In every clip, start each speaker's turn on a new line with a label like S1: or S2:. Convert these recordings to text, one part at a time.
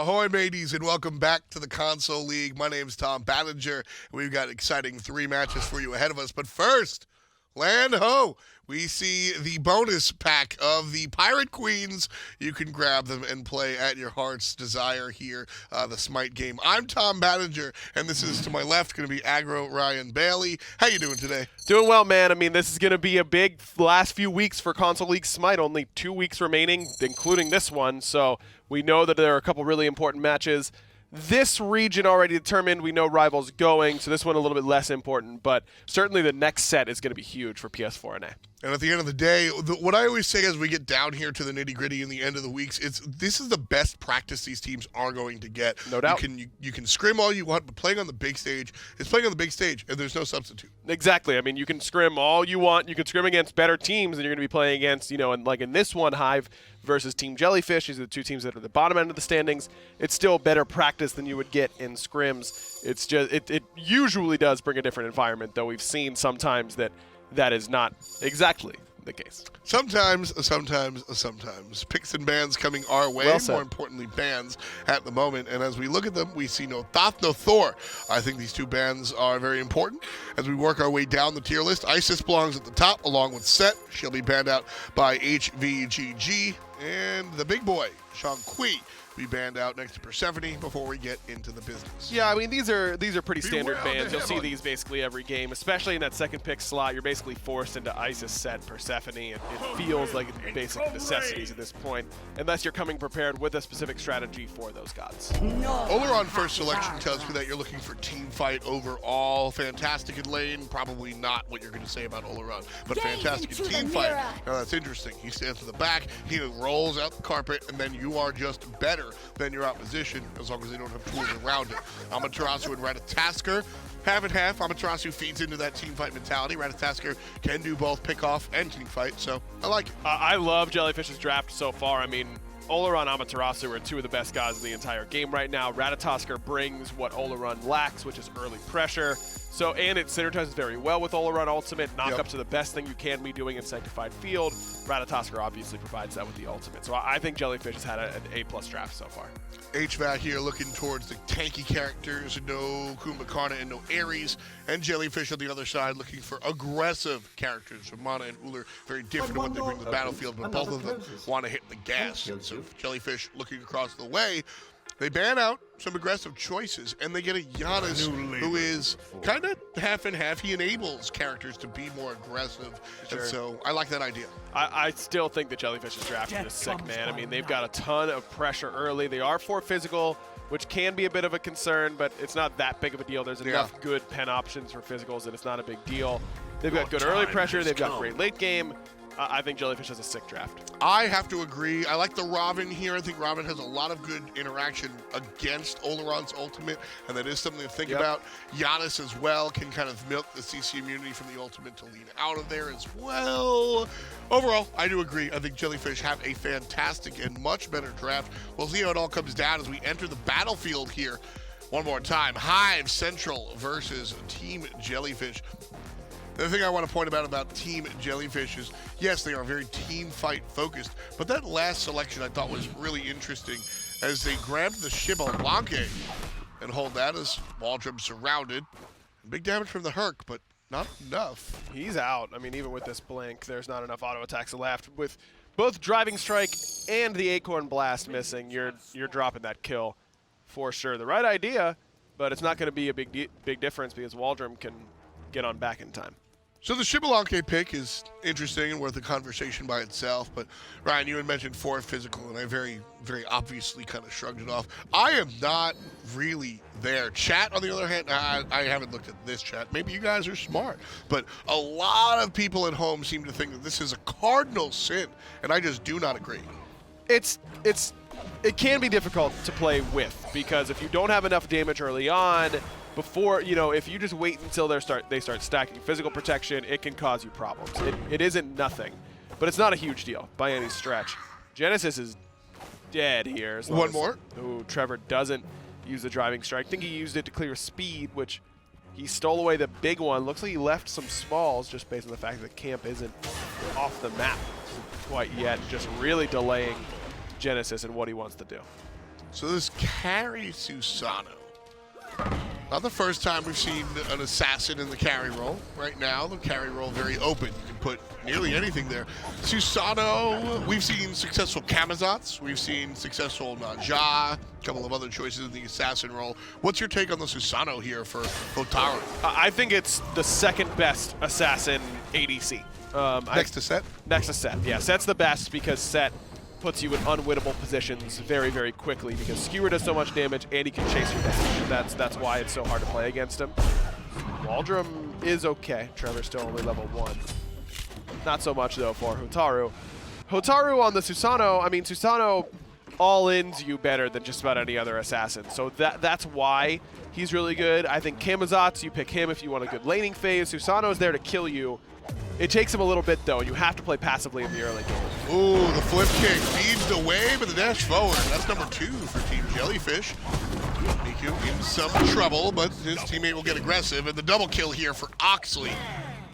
S1: Ahoy, mateys, and welcome back to the Console League. My name's Tom Ballinger, and we've got exciting 3 matches for you ahead of us. But first, land ho! We see the bonus pack of the Pirate Queens. You can grab them and play at your heart's desire here, the SMITE game. I'm Tom Ballinger, and this is to my left going to be Aggro Ryan Bailey. How you doing today?
S2: Doing well, man. I mean, this is going to be a big last few weeks for Console League SMITE. Only 2 weeks remaining, including this one. So we know that there are a couple really important matches. This region already determined. We know rivals going, so this one a little bit less important. But certainly the next set is going to be huge for PS4 and A.
S1: And at the end of the day, what I always say as we get down here to the nitty-gritty in the end of the weeks, this is the best practice these teams are going to get.
S2: No doubt.
S1: You can scrim all you want, but playing on the big stage is playing on the big stage, and there's no substitute.
S2: Exactly. I mean, you can scrim all you want. You can scrim against better teams, and you're going to be playing against, and like in this one, Hyve versus Team Jellyfish. These are the 2 teams that are at the bottom end of the standings. It's still better practice than you would get in scrims. It's just it usually does bring a different environment, though we've seen sometimes that is not exactly the case. Sometimes. Picks and bans coming our way.
S1: Well said. More importantly, bans at the moment. And as we look at them, we see no Thoth, no Thor. I think these 2 bans are very important. As we work our way down the tier list, Isis belongs at the top along with Set. She'll be banned out by HVGG. And the big boy, Shang-Kui, be banned out next to Persephone before we get into the business.
S2: Yeah, I mean, these are pretty standard bans. You'll see these basically every game, especially in that second pick slot. You're basically forced into Isis, Set, Persephone. It feels like it's basic necessities at this point, unless you're coming prepared with a specific strategy for those gods.
S1: Olorun first selection tells me that you're looking for team fight overall. Fantastic in lane, probably not what you're going to say about Olorun, but fantastic in team fight. Now that's interesting. He stands in the back, he rolls out the carpet, and then you are just better than your opposition, as long as they don't have tools around it. Amaterasu and Ratatoskr, half and half. Amaterasu feeds into that team fight mentality. Ratatoskr can do both pick off and team fight, so I like it.
S2: I love Jellyfish's draft so far. I mean, Olorun, Amaterasu are 2 of the best guys in the entire game right now. Ratatoskr brings what Olorun lacks, which is early pressure. So, and it synergizes very well with Olorun ultimate. Knock up to the best thing you can be doing in Sanctified Field. Ratatoskr obviously provides that with the ultimate. So I think Jellyfish has had an A+ draft so far.
S1: HVAC here looking towards the tanky characters. No Kumbhakarna and no Ares. And Jellyfish on the other side looking for aggressive characters. Ravana and Uller, very different to what they bring to the battlefield, but both of them want to hit the gas. So Jellyfish looking across the way. They ban out some aggressive choices, and they get a Janus who is kind of half and half. He enables characters to be more aggressive, and so I like that idea.
S2: I still think that Jellyfish's draft is sick, man. I mean, they've got a ton of pressure early. They are 4 physical, which can be a bit of a concern, but it's not that big of a deal. There's enough good pen options for physicals that it's not a big deal. They've got good early pressure. They've got great late game. I think Jellyfish has a sick draft.
S1: I have to agree. I like the Ravana here. I think Ravana has a lot of good interaction against Olorun's ultimate, and that is something to think about. Janus as well can kind of milk the CC immunity from the ultimate to lean out of there as well. Overall, I do agree. I think Jellyfish have a fantastic and much better draft. We'll see how it all comes down as we enter the battlefield here. One more time, Hyve Central versus Team Jellyfish. The thing I want to point about Team Jellyfish is, yes, they are very team fight focused, but that last selection I thought was really interesting as they grabbed the Xbalanque and hold that as Waldrom surrounded. Big damage from the Herc, but not enough.
S2: He's out. I mean, even with this blink, there's not enough auto attacks left. With both Driving Strike and the Acorn Blast missing, you're dropping that kill for sure. The right idea, but it's not going to be a big difference because Waldrom can get on back in time.
S1: So the Xbalanque pick is interesting and worth a conversation by itself, but Ryan, you had mentioned 4 physical, and I very, very obviously kind of shrugged it off. I am not really there. Chat, on the other hand, I haven't looked at this chat. Maybe you guys are smart, but a lot of people at home seem to think that this is a cardinal sin, and I just do not agree.
S2: It can be difficult to play with, because if you don't have enough damage early on, before, if you just wait until they start stacking physical protection, it can cause you problems. It isn't nothing, but it's not a huge deal by any stretch. Genesis is dead here.
S1: One more.
S2: Ooh, Trevor doesn't use the Driving Strike. I think he used it to clear speed, which he stole away the big one. Looks like he left some smalls just based on the fact that the camp isn't off the map quite yet, just really delaying Genesis and what he wants to do.
S1: So this carry Susano. Not the first time we've seen an assassin in the carry role. Right now, the carry role very open. You can put nearly anything there. Susano, we've seen successful Camazotz. We've seen successful Naja. A couple of other choices in the assassin role. What's your take on the Susano here for Hotaru?
S2: I think it's the second best assassin ADC.
S1: Next to Set?
S2: Next to Set, yeah. Set's the best because Set puts you in unwinnable positions very, very quickly because Skewer does so much damage and he can chase your dash. That's why it's so hard to play against him. Waldrom is okay. Trevor's still only level 1. Not so much, though, for Hotaru. Hotaru on the Susano, I mean, Susano all-ins you better than just about any other assassin. So that's why he's really good. I think Camazotz, you pick him if you want a good laning phase. Susano's there to kill you. It takes him a little bit, though. You have to play passively in the early game.
S1: Ooh, the flip kick feeds the way, but the dash forward. That's number 2 for Team Jellyfish. Mhiku in some trouble, but his teammate will get aggressive. And the double kill here for Oxley.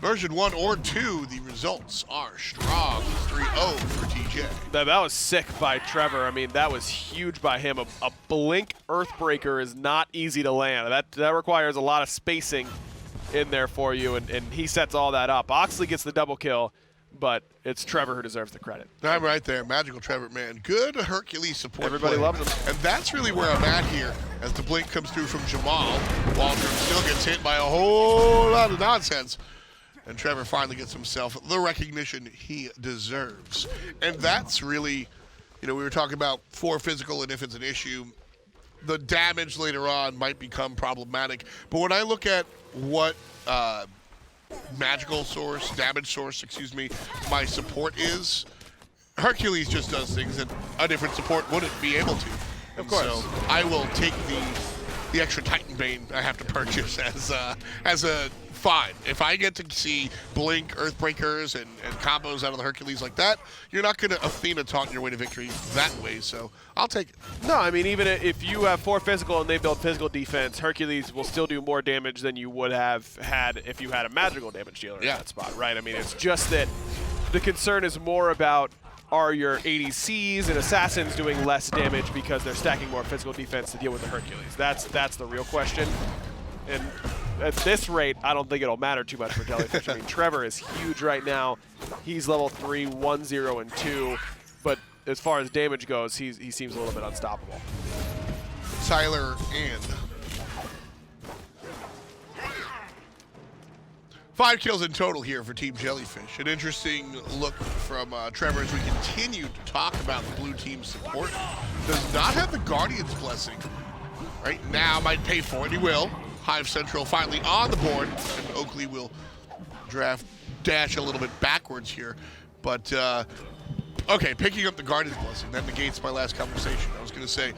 S1: Version 1 or 2, the results are strong. 3-0 for TJ.
S2: That was sick by Trevor. I mean, that was huge by him. A blink Earthbreaker is not easy to land. That requires a lot of spacing in there for you, and he sets all that up. Oxley gets the double kill, but it's Trevor who deserves the credit.
S1: I'm right there. Magical Trevor, man. Good Hercules support.
S2: Everybody
S1: play.
S2: loves him.
S1: And that's really where I'm at here as the blink comes through from Jamal. Waldrom still gets hit by a whole lot of nonsense. And Trevor finally gets himself the recognition he deserves. And that's really, you know, we were talking about 4 physical and if it's an issue, the damage later on might become problematic. But when I look at what damage source, my support is, Hercules just does things that a different support wouldn't be able to.
S2: Of course.
S1: So I will take the extra Titan Bane I have to purchase as a fine. If I get to see Blink, Earthbreakers, and combos out of the Hercules like that, you're not going to Athena taunt your way to victory that way, so I'll take it.
S2: No, I mean, even if you have 4 physical and they build physical defense, Hercules will still do more damage than you would have had if you had a magical damage dealer in that spot, right? I mean, it's just that the concern is more about, are your ADCs and assassins doing less damage because they're stacking more physical defense to deal with the Hercules? That's the real question. And at this rate, I don't think it'll matter too much for Jellyfish. I mean, Trevor is huge right now. He's level 3, 1, 0, and 2. But as far as damage goes, he seems a little bit unstoppable.
S1: Tylern and 5 kills in total here for Team Jellyfish. An interesting look from Trevor as we continue to talk about the blue team support. Does not have the Guardian's Blessing. Right now, might pay for it. He will. Hyve Central finally on the board, and Oakley will dash a little bit backwards here. But, okay, picking up the Guardian's Blessing, that negates my last conversation. I was going to say,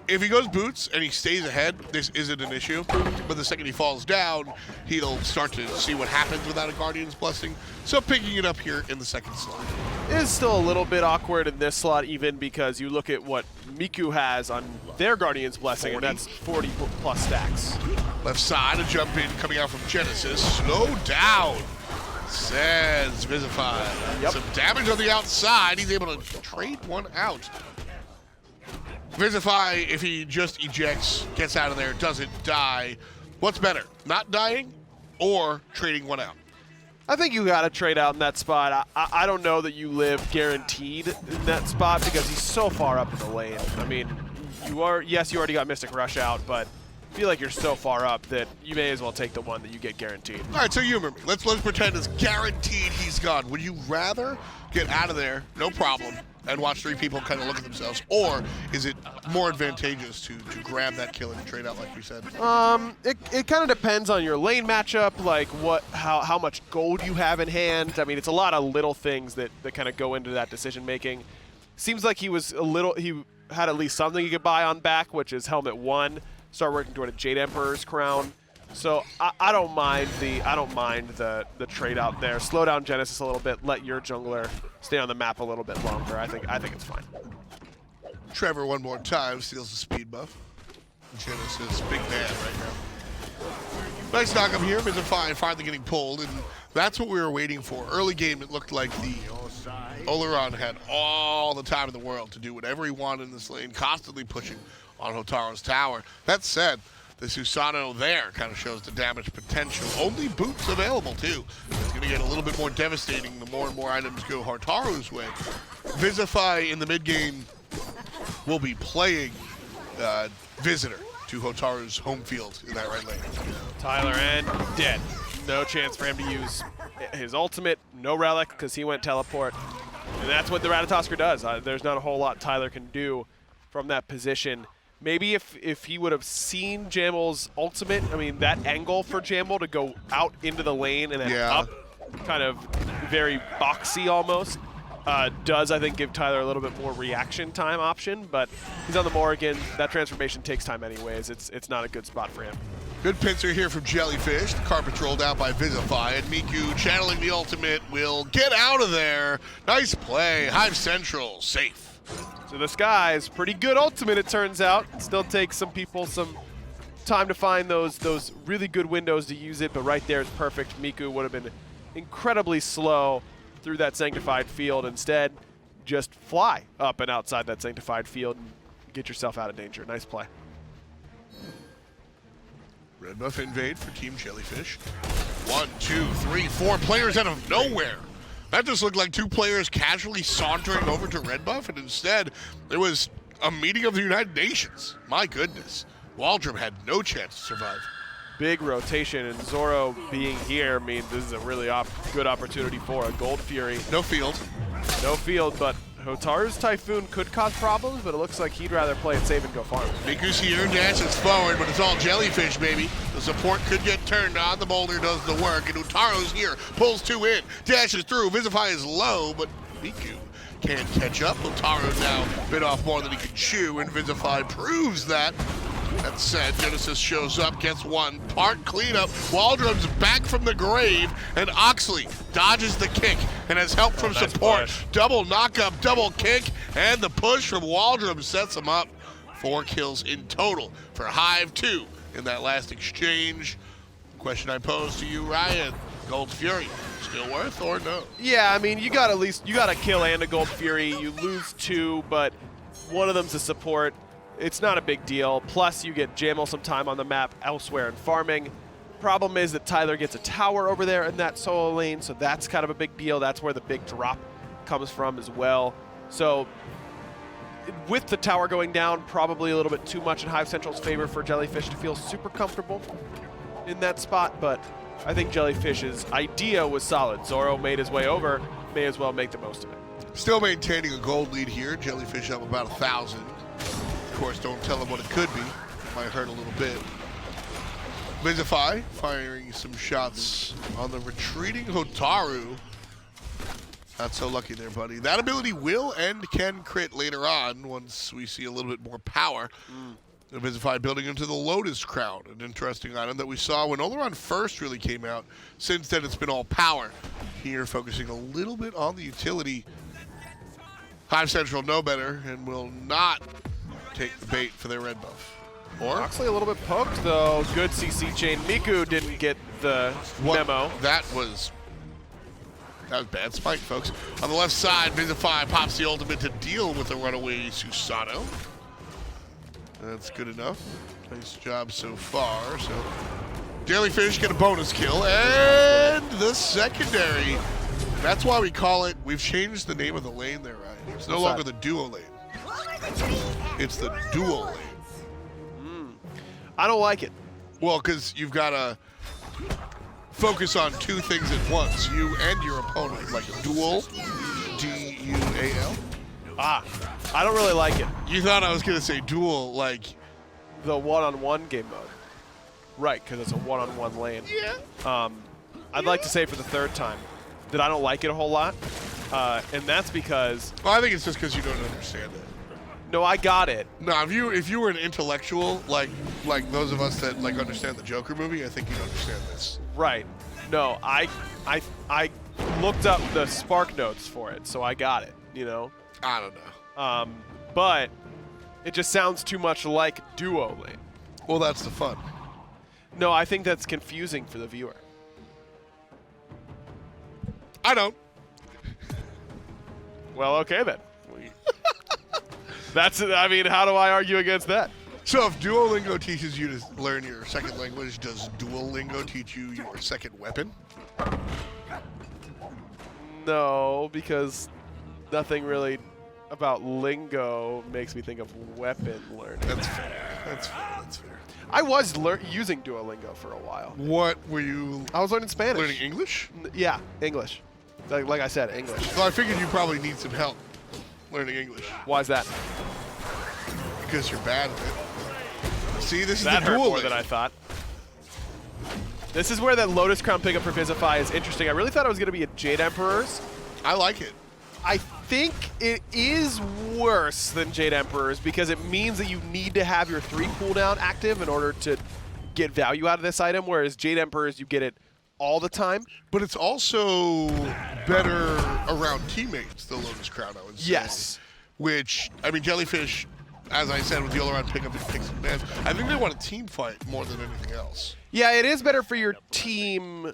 S1: if he goes boots and he stays ahead, this isn't an issue. But the second he falls down, he'll start to see what happens without a Guardian's Blessing. So picking it up here in the second slot.
S2: It is still a little bit awkward in this slot, even because you look at what Mhiku has on their Guardian's Blessing, 40. And that's 40 plus stacks.
S1: Left side, a jump in coming out from Genesis. Slow down, says Vizahfy.
S2: Yep.
S1: Some damage on the outside. He's able to trade one out. Vizahfy, if he just ejects, gets out of there, doesn't die. What's better, not dying or trading one out?
S2: I think you got to trade out in that spot. I don't know that you live guaranteed in that spot because he's so far up in the lane. I mean, you already got Mystic Rush out, but I feel like you're so far up that you may as well take the one that you get guaranteed.
S1: All right, so humor me. Let's pretend it's guaranteed he's gone. Would you rather get out of there, no problem, and watch 3 people kind of look at themselves, or is it more advantageous to grab that kill and trade out like we said?
S2: It kind of depends on your lane matchup, like how much gold you have in hand. I mean, it's a lot of little things that kind of go into that decision making. Seems like he had at least something he could buy on back, which is Helmet 1. Start working toward a Jade Emperor's crown. So I don't mind the trade out there. Slow down Genesis a little bit. Let your jungler stay on the map a little bit longer. I think it's fine.
S1: Trevor one more time steals the speed buff. Genesis, big man right now. Nice knock up here. Vizahfy finally getting pulled, and that's what we were waiting for. Early game, it looked like the Olorun had all the time in the world to do whatever he wanted in this lane, constantly pushing on Hotaru's tower. That said, the Susano there kind of shows the damage potential. Only boots available, too. It's going to get a little bit more devastating the more and more items go Hotaru's way. Vizahfy in the mid-game will be playing Visitor to Hotaru's home field in that right lane.
S2: Tylern dead. No chance for him to use his ultimate. No relic because he went teleport. And that's what the Ratatoskr does. There's not a whole lot Tylern can do from that position. Maybe if he would have seen Jammel's ultimate, I mean, that angle for Jammel to go out into the lane and then up, kind of very boxy almost, does, I think, give Tylern a little bit more reaction time option, but he's on the Morrigan. That transformation takes time anyways. It's not a good spot for him.
S1: Good pincer here from Jellyfish. The carpet's rolled out by Vizahfy, and Mhiku channeling the ultimate will get out of there. Nice play. Hyve Central, safe.
S2: So the Sky's pretty good ultimate, it turns out. It still takes some people some time to find those really good windows to use it, but right there is perfect. Mhiku would have been incredibly slow through that sanctified field. Instead, just fly up and outside that sanctified field and get yourself out of danger. Nice play.
S1: Red buff invade for Team Jellyfish. 1, 2, 3, 4 players out of nowhere. That just looked like 2 players casually sauntering over to red buff, and instead there was a meeting of the United Nations. My goodness. Waldrom had no chance to survive.
S2: Big rotation, and Zoro being here means this is a really good opportunity for a Gold Fury.
S1: No field.
S2: No field, but Hotaru's Typhoon could cause problems, but it looks like he'd rather play it safe and go farm.
S1: Miku's here, dashes forward, but it's all Jellyfish, baby. The support could get turned on, the boulder does the work, and Hotaru's here, pulls 2 in, dashes through, Vizahfy is low, but Mhiku can't catch up. Hotaru now bit off more than he can chew, and Vizahfy proves that. That said, Genesis shows up, gets 1, part cleanup, Waldrom's back from the grave, and Oxley dodges the kick and has help from
S2: nice
S1: support.
S2: Push.
S1: Double knockup, double kick, and the push from Waldrom sets him up. 4 kills in total for Hyve 2 in that last exchange. Question I pose to you, Ryan, Gold Fury, still worth or no?
S2: Yeah, I mean, you got a kill and a Gold Fury. You lose 2, but one of them's a support. It's not a big deal. Plus, you get Jammel some time on the map elsewhere in farming. Problem is that Tylern gets a tower over there in that solo lane, so that's kind of a big deal. That's where the big drop comes from as well. So with the tower going down, probably a little bit too much in Hyve Central's favor for Jellyfish to feel super comfortable in that spot, but I think Jellyfish's idea was solid. Zoro made his way over, may as well make the most of it.
S1: Still maintaining a gold lead here. Jellyfish up about 1,000. Of course, don't tell him what it could be. It might hurt a little bit. Vizahfy firing some shots on the retreating Hotaru. Not so lucky there, buddy. That ability will and can crit later on once we see a little bit more power. Vizahfy building into the Lotus Crown, an interesting item that we saw when Olorun first really came out. Since then, it's been all power. Here, focusing a little bit on the utility. Hyve Central know better and will not take the bait for their red buff. Or
S2: Oxley a little bit poked, though. Good CC chain. Mhiku didn't get the memo.
S1: That was bad spike, folks. On the left side, Vizahfy pops the ultimate to deal with the runaway Susano. That's good enough. Nice job so far. So Jellyfish get a bonus kill, and the secondary. That's why we call it. We've changed the name of the lane there, right? It's no longer the duo lane. It's the dual lane.
S2: I don't like it.
S1: Well, because you've got to focus on 2 things at once. You and your opponent, like a duel, D-U-A-L.
S2: I don't really like it.
S1: You thought I was going to say duel, like
S2: the one-on-one game mode. Right, because it's a one-on-one lane.
S1: Yeah.
S2: I'd like to say for the 3rd time that I don't like it a whole lot. And that's because...
S1: Well, I think it's just because you don't understand it.
S2: No, I got it.
S1: No, if you were an intellectual, like those of us that like understand the Joker movie, I think you'd understand this.
S2: Right. No, I looked up the Spark notes for it, so I got it, you know?
S1: I don't know.
S2: But it just sounds too much like duo lane.
S1: Well, that's the fun.
S2: No, I think that's confusing for the viewer.
S1: I don't.
S2: Well, okay then. I mean, how do I argue against that?
S1: So if Duolingo teaches you to learn your second language, does Duolingo teach you your second weapon?
S2: No, because nothing really about lingo makes me think of weapon learning.
S1: That's fair. That's fair. That's fair.
S2: I was using Duolingo for a while.
S1: What were you?
S2: I was learning Spanish.
S1: Learning English?
S2: Yeah, English. Like I said, English.
S1: Well, I figured you probably need some help learning English.
S2: Why is that?
S1: Because you're bad at it. See, this is
S2: That
S1: the
S2: hurt
S1: duel.
S2: more than I thought. This is where that Lotus Crown pickup for Vizahfy is interesting. I really thought it was going to be a Jade Emperor's.
S1: I like it.
S2: I think it is worse than Jade Emperor's because it means that you need to have your 3 cooldown active in order to get value out of this item, whereas Jade Emperor's, you get it all the time.
S1: But it's also better around teammates, the Lotus Crown, I would say.
S2: Yes.
S1: Which, I mean, Jellyfish, as I said, with the Olorun pickup, it picks some bands. I think they want a team fight more than anything else.
S2: Yeah, it is better for your team.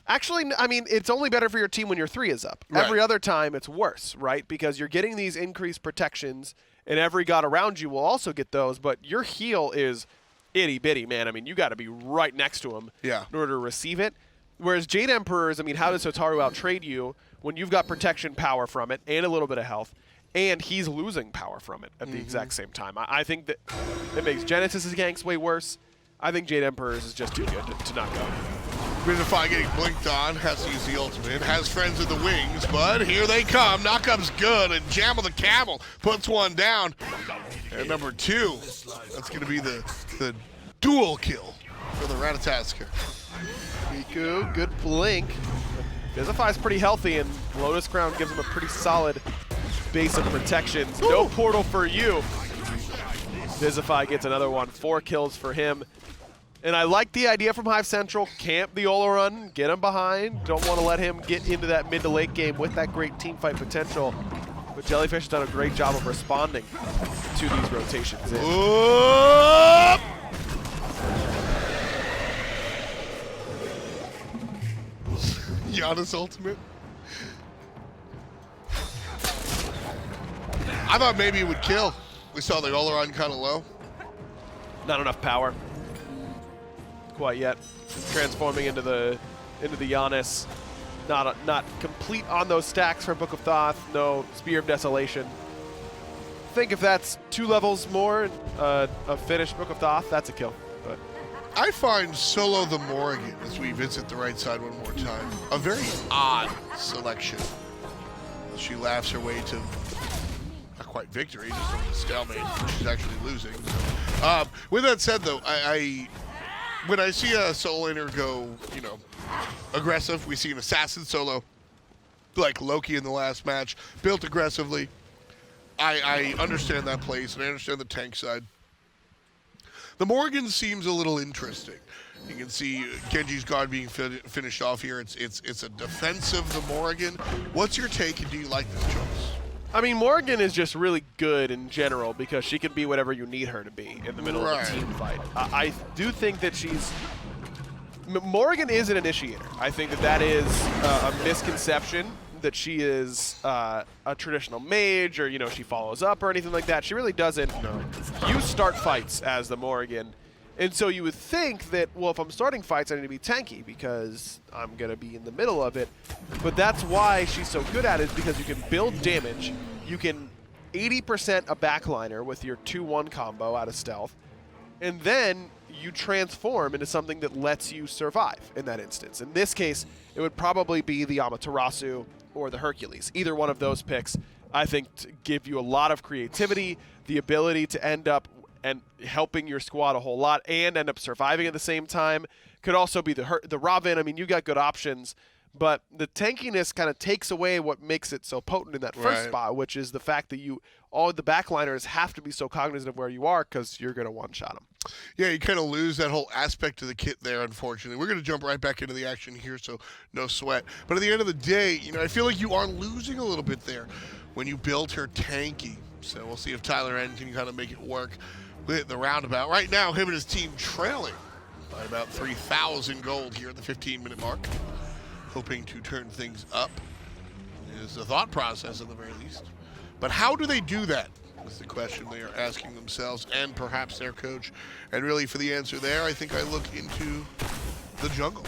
S2: Actually, I mean, it's only better for your team when your 3 is up.
S1: Right.
S2: Every other time, it's worse, right? Because you're getting these increased protections, and every god around you will also get those, but your heal is itty-bitty, man. I mean, you got to be right next to him in order to receive it. Whereas Jade Emperors, I mean, how does Hotaru outtrade you when you've got protection power from it and a little bit of health, and he's losing power from it at the exact same time? I think that it makes Genesis' ganks way worse. I think Jade Emperors is just too good to not go.
S1: Vizahfy getting blinked on, has to use the ultimate, has friends in the wings, but here they come. Knockup's good, and JammelTheCammel puts one down. And number 2, that's going to be the dual kill for the Ratatoskr.
S2: Mhiku, good blink. Vizahfy's pretty healthy, and Lotus Crown gives him a pretty solid base of protections. No portal for you. Vizahfy gets another one. 4 kills for him. And I like the idea from Hyve Central. Camp the Olorun, get him behind. Don't want to let him get into that mid to late game with that great team fight potential. But Jellyfish has done a great job of responding to these rotations.
S1: Janus ultimate. I thought maybe it would kill. We saw the Olorun kind of low.
S2: Not enough power. Quite yet. Transforming into the Janus. Not complete on those stacks for Book of Thoth. No Spear of Desolation. I think if that's 2 levels more of finished Book of Thoth, that's a kill. But
S1: I find Solo the Morrigan, as we visit the right side one more time, a very odd selection. She laughs her way to, not quite victory, just a stalemate. She's actually losing. With that said, though, when I see a solo laner go, aggressive, we see an assassin solo, like Loki in the last match, built aggressively. I understand that place, and I understand the tank side. The Morrigan seems a little interesting. You can see Genji's guard being finished off here. It's a defensive, the Morrigan. What's your take, and do you like this choice?
S2: I mean, Morrigan is just really good in general because she can be whatever you need her to be in the middle of a team fight. I do think that Morrigan is an initiator. I think that is a misconception that she is a traditional mage or, she follows up or anything like that. She really doesn't. No. You start fights as the Morrigan. And so you would think that, well, if I'm starting fights, I need to be tanky because I'm going to be in the middle of it. But that's why she's so good at it, is because you can build damage. You can 80% a backliner with your 2-1 combo out of stealth. And then you transform into something that lets you survive in that instance. In this case, it would probably be the Amaterasu or the Hercules. Either one of those picks, I think, give you a lot of creativity, the ability to end up and helping your squad a whole lot and end up surviving at the same time. Could also be the Ravana. I mean, you got good options, but the tankiness kind of takes away what makes it so potent in that first spot, which is the fact that all the backliners have to be so cognizant of where you are because you're going to one-shot them.
S1: Yeah, you kind of lose that whole aspect of the kit there, unfortunately. We're going to jump right back into the action here, so no sweat. But at the end of the day, I feel like you are losing a little bit there when you build her tanky. So we'll see if Tylern can kind of make it work with the roundabout. Right now, him and his team trailing by about 3,000 gold here at the 15-minute mark. Hoping to turn things up is the thought process at the very least. But how do they do that? Is the question they are asking themselves and perhaps their coach. And really for the answer there, I think I look into the jungle.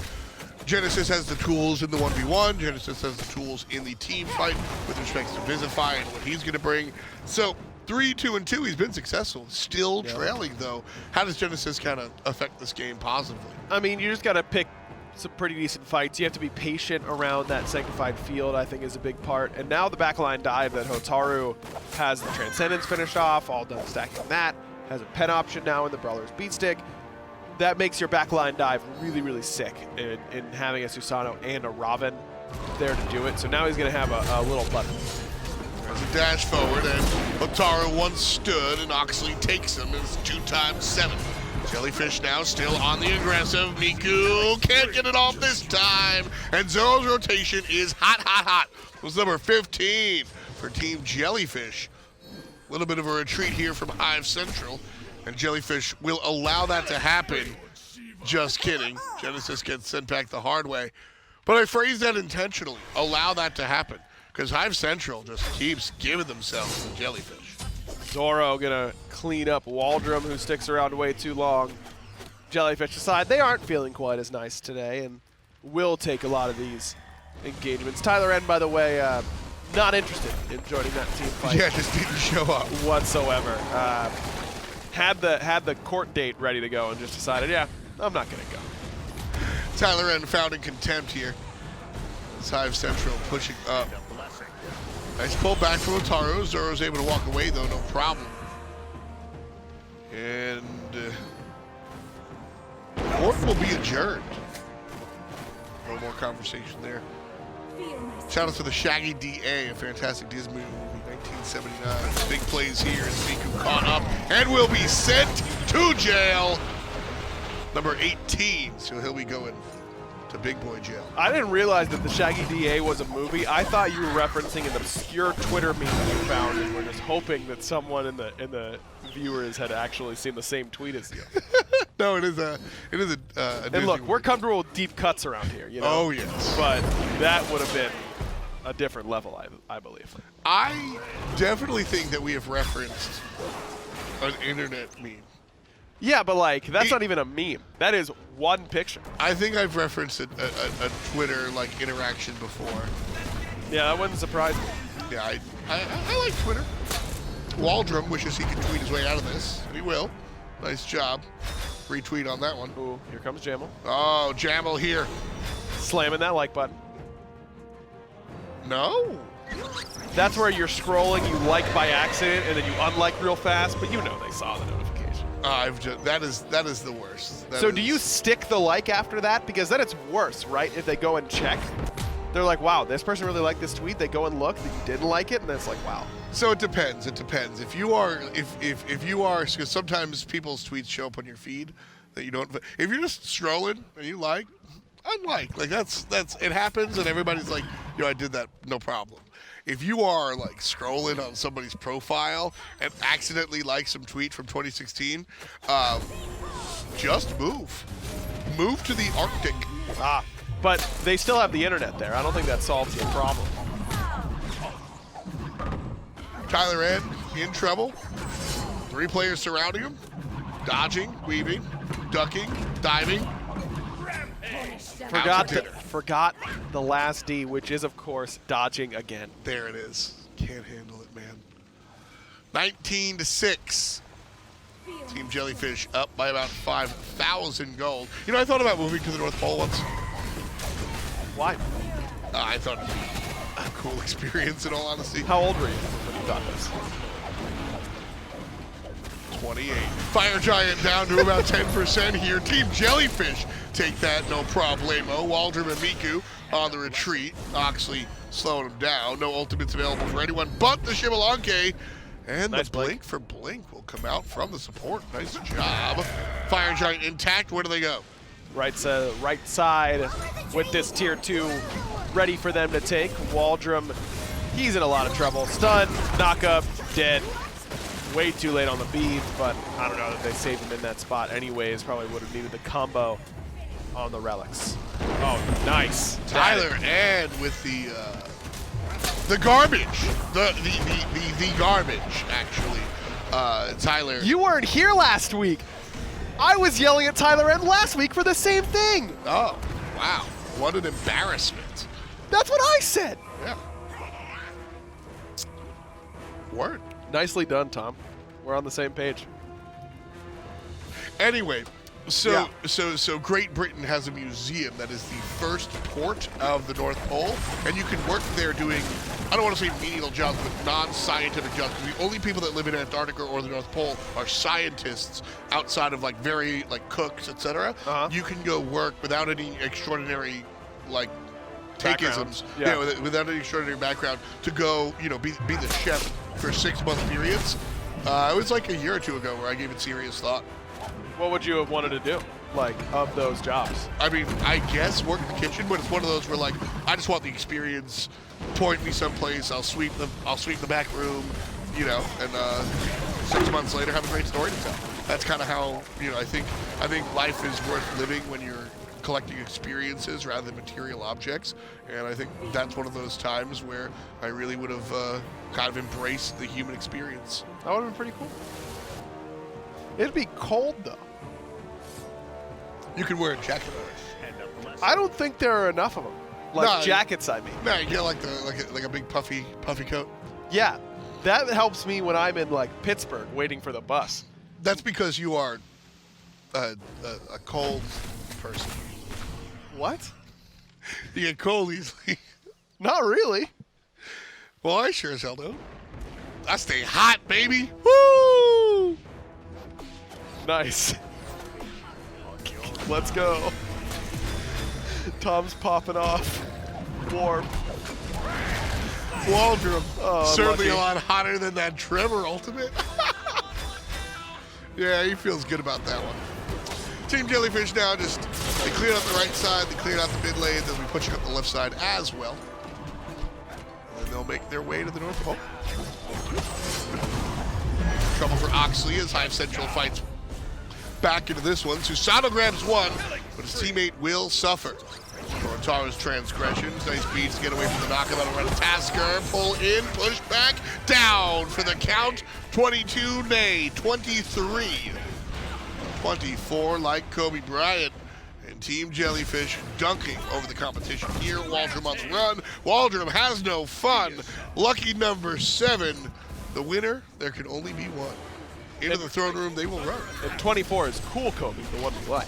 S1: Genesis has the tools in the 1v1. Genesis has the tools in the team fight with respect to NotVizahfy and what he's going to bring. So 3-2-2, he's been successful. Still trailing though. How does Genesis kind of affect this game positively?
S2: I mean, you just got to pick some pretty decent fights. You have to be patient around that sanctified field, I think, is a big part. And now the backline dive that Hotaru has the Transcendence finished off, all done stacking that, has a pen option now in the Brawler's Beatstick. That makes your backline dive really, really sick in having a Susano and a Ravana there to do it. So now he's going to have a little button.
S1: As a dash forward, and Hotaru once stood, and Oxley takes him. It's 2x7. Jellyfish now still on the aggressive. Mhiku can't get it off this time. And Zoro's rotation is hot, hot, hot. It was number 15 for Team Jellyfish. A little bit of a retreat here from Hyve Central. And Jellyfish will allow that to happen. Just kidding. Genesis gets sent back the hard way. But I phrase that intentionally. Allow that to happen. Because Hyve Central just keeps giving themselves to Jellyfish.
S2: Zoro gonna clean up Waldrom, who sticks around way too long. Jellyfish aside, they aren't feeling quite as nice today and will take a lot of these engagements. Tylern, by the way, not interested in joining that team fight.
S1: Yeah, just didn't show up
S2: whatsoever. Had the court date ready to go and just decided, yeah, I'm not gonna go.
S1: Tylern found in contempt here. It's Hyve Central pushing up. Nice pull back from Hotaru. Zoro's able to walk away though, no problem. And court will be adjourned. No more conversation there. Shout out to the Shaggy DA, a fantastic Disney movie, 1979. Big plays here as Mhiku caught up and will be sent to jail. Number 18, so he'll be going to big boy jail.
S2: I didn't realize that the Shaggy DA was a movie. I thought you were referencing an obscure Twitter meme you found and were just hoping that someone in the viewers had actually seen the same tweet as you.
S1: No, it is a
S2: and look, we're comfortable with deep cuts around here, you know.
S1: Oh yes.
S2: But that would have been a different level, I believe.
S1: I definitely think that we have referenced an internet meme.
S2: Yeah, but like that's not even a meme. That is one picture.
S1: I think I've referenced a Twitter like interaction before.
S2: Yeah, that wouldn't surprise me.
S1: Yeah, I like Twitter. Waldrom wishes he could tweet his way out of this. He will. Nice job. Retweet on that one.
S2: Ooh, here comes Jammel.
S1: Oh, Jammel here.
S2: Slamming that like button.
S1: No.
S2: That's where you're scrolling, you like by accident, and then you unlike real fast, but you know they saw the notification.
S1: That is the worst.
S2: So do you stick the like after that? Because then it's worse, right? If they go and check, they're like, wow, this person really liked this tweet. They go and look, you didn't like it, and then it's like, wow.
S1: So it depends. It depends. If you are, because sometimes people's tweets show up on your feed that you don't. If you're just scrolling and you like, unlike, like that's it happens, and everybody's like, yo, I did that, no problem. If you are like scrolling on somebody's profile and accidentally like some tweet from 2016, just move. Move to the Arctic.
S2: But they still have the internet there. I don't think that solves the problem.
S1: Tylern in trouble. 3 players surrounding him. Dodging, weaving, ducking, diving.
S2: Forgot the last D, which is, of course, dodging again.
S1: There it is. Can't handle it, man. 19-6. Team Jellyfish up by about 5,000 gold. You know, I thought about moving to the North Pole once.
S2: Why?
S1: I thought it'd be a cool experience, in all honesty.
S2: How old were you when you thought this?
S1: 28. Fire Giant down to about 10% here. Team Jellyfish take that, no problemo. Waldrom and Mhiku on the retreat. Oxley slowing him down. No ultimates available for anyone but the Xbalanque. And nice the blink for Blink will come out from the support. Nice job. Fire Giant intact. Where do they go?
S2: Right side with this tier 2 ready for them to take. Waldrom, he's in a lot of trouble. Stun, knock up, dead. Way too late on the beads, but I don't know that they saved him in that spot anyways. Probably would have needed the combo on the relics. Oh, nice.
S1: Tylern and with the The garbage. The garbage, actually. Tylern.
S2: You weren't here last week. I was yelling at Tylern last week for the same thing.
S1: Oh, wow. What an embarrassment.
S2: That's what I said.
S1: Yeah. Word.
S2: Nicely done, Tom. We're on the same page.
S1: Anyway, so
S2: Yeah.
S1: so Great Britain has a museum that is the first port of the North Pole, and you can work there doing, I don't want to say menial jobs, but non-scientific jobs. The only people that live in Antarctica or the North Pole are scientists outside of like very like cooks, etc. You can go work without any extraordinary like takeisms,
S2: Yeah.
S1: you know, without any extraordinary background to go, you know, be the chef for 6-month periods. It was like a year or two ago where I gave it serious thought.
S2: What would you have wanted to do, like, of those jobs?
S1: I mean, I guess work in the kitchen, but it's one of those where like I just want the experience. Point me someplace, I'll sweep the back room, you know, and 6 months later have a great story to tell. That's kind of how, you know, I think life is worth living when you're collecting experiences rather than material objects, and I think that's one of those times where I really would have kind of embraced the human experience.
S2: That would have been pretty cool. It'd be cold, though.
S1: You can wear a jacket.
S2: I don't think there are enough of them. Like jackets, I mean.
S1: No, you get like a big puffy coat.
S2: Yeah, that helps me when I'm in like Pittsburgh waiting for the bus.
S1: That's because you are a cold person.
S2: What?
S1: You get cold easily.
S2: Not really.
S1: Well, I sure as hell do. I stay hot, baby.
S2: Woo! Nice. Let's go. Tom's popping off. Warm.
S1: Waldrom.
S2: Oh,
S1: certainly
S2: lucky.
S1: a lot hotter than that Trevor ultimate. Yeah, he feels good about that one. Team Jellyfish now just, they cleared out the right side, they cleared out the mid lane, they'll be pushing up the left side as well. And then they'll make their way to the North Pole. Trouble for Oxley as Hyve Central fights back into this one. Susano grabs one, but his teammate will suffer. Hotaru's transgressions. Nice beats to get away from the knockout on Ratatoskr. Pull in, push back, down for the count. 22, nay, 23. 24 like Kobe Bryant. And Team Jellyfish dunking over the competition here. Waldrom on the run. Waldrom has no fun. Lucky number 7. The winner, there can only be one. Into the throne room, they will run.
S2: And 24 is cool, Kobe, the one we like.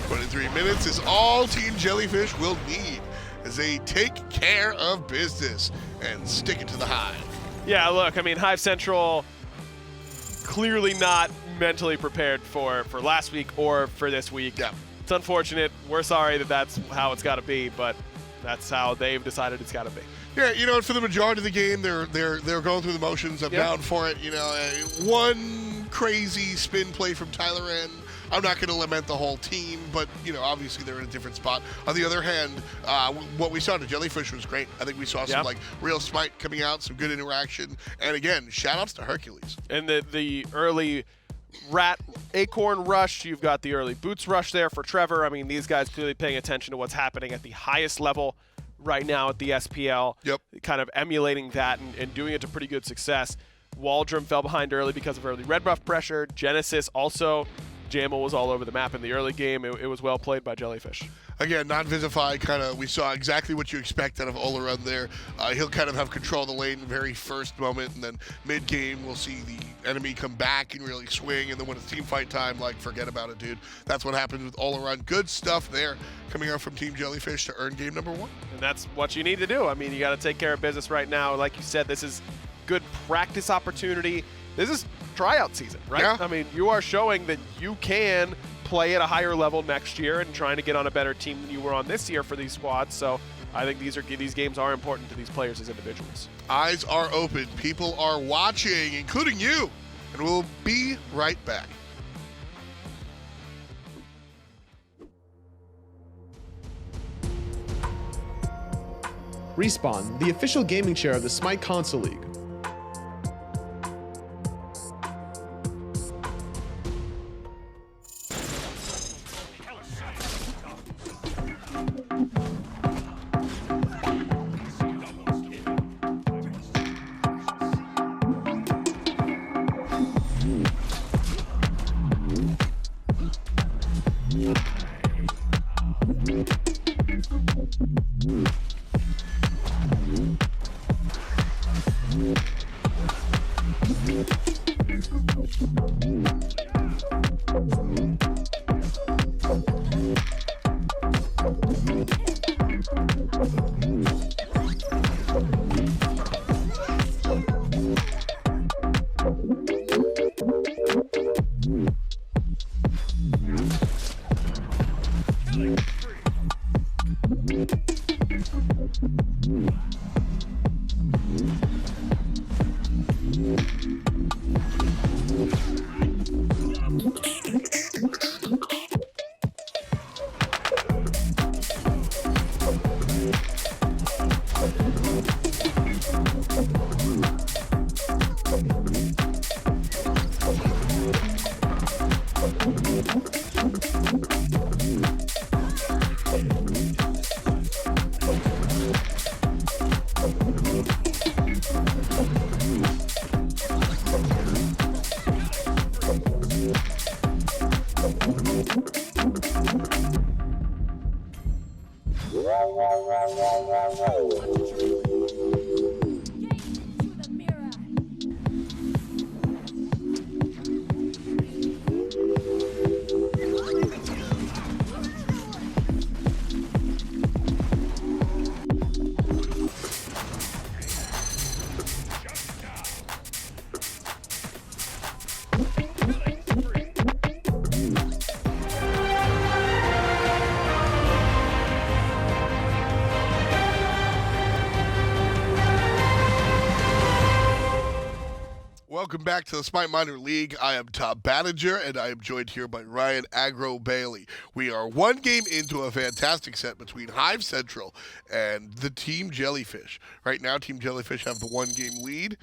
S1: 23 minutes is all Team Jellyfish will need as they take care of business and stick it to the Hive.
S2: Yeah, look, I mean, Hyve Central clearly not mentally prepared for last week or for this week.
S1: Yeah.
S2: It's unfortunate. We're sorry that that's how it's got to be, but that's how they've decided it's got to be.
S1: Yeah, you know, for the majority of the game, they're going through the motions. I'm down for it. You know, one crazy spin play from Tylern. I'm not going to lament the whole team, but, you know, obviously they're in a different spot. On the other hand, what we saw to Jellyfish was great. I think we saw some, like, real SMITE coming out, some good interaction. And, again, shout-outs to Hercules.
S2: And the early Rat Acorn rush, you've got the early Boots rush there for Trevor. I mean, these guys clearly paying attention to what's happening at the highest level right now at the SPL.
S1: Yep.
S2: Kind of emulating that and doing it to pretty good success. Waldrom fell behind early because of early red buff pressure. Genesis also, Jammel was all over the map in the early game. It was well played by Jellyfish.
S1: Again, NotVizahfy, kind of, we saw exactly what you expect out of Olorun there. He'll kind of have control of the lane in the very first moment, and then mid-game we'll see the enemy come back and really swing, and then when it's team fight time, like, forget about it, dude. That's what happens with Olorun. Good stuff there coming out from Team Jellyfish to earn game number 1.
S2: And that's what you need to do. I mean, you got to take care of business right now. Like you said, this is good practice opportunity. This is tryout season, right?
S1: Yeah.
S2: I mean, you are showing that you can play at a higher level next year and trying to get on a better team than you were on this year for these squads. So I think these games are important to these players as individuals.
S1: Eyes are open. People are watching, including you. And we'll be right back.
S3: Respawn, the official gaming share of the SMITE Console League.
S1: Welcome back to the SMITE Minor League. I am Tom Banninger, and I am joined here by Ryan Agro Bailey. We are one game into a fantastic set between Hyve Central and the Team Jellyfish. Right now, Team Jellyfish have the one-game lead.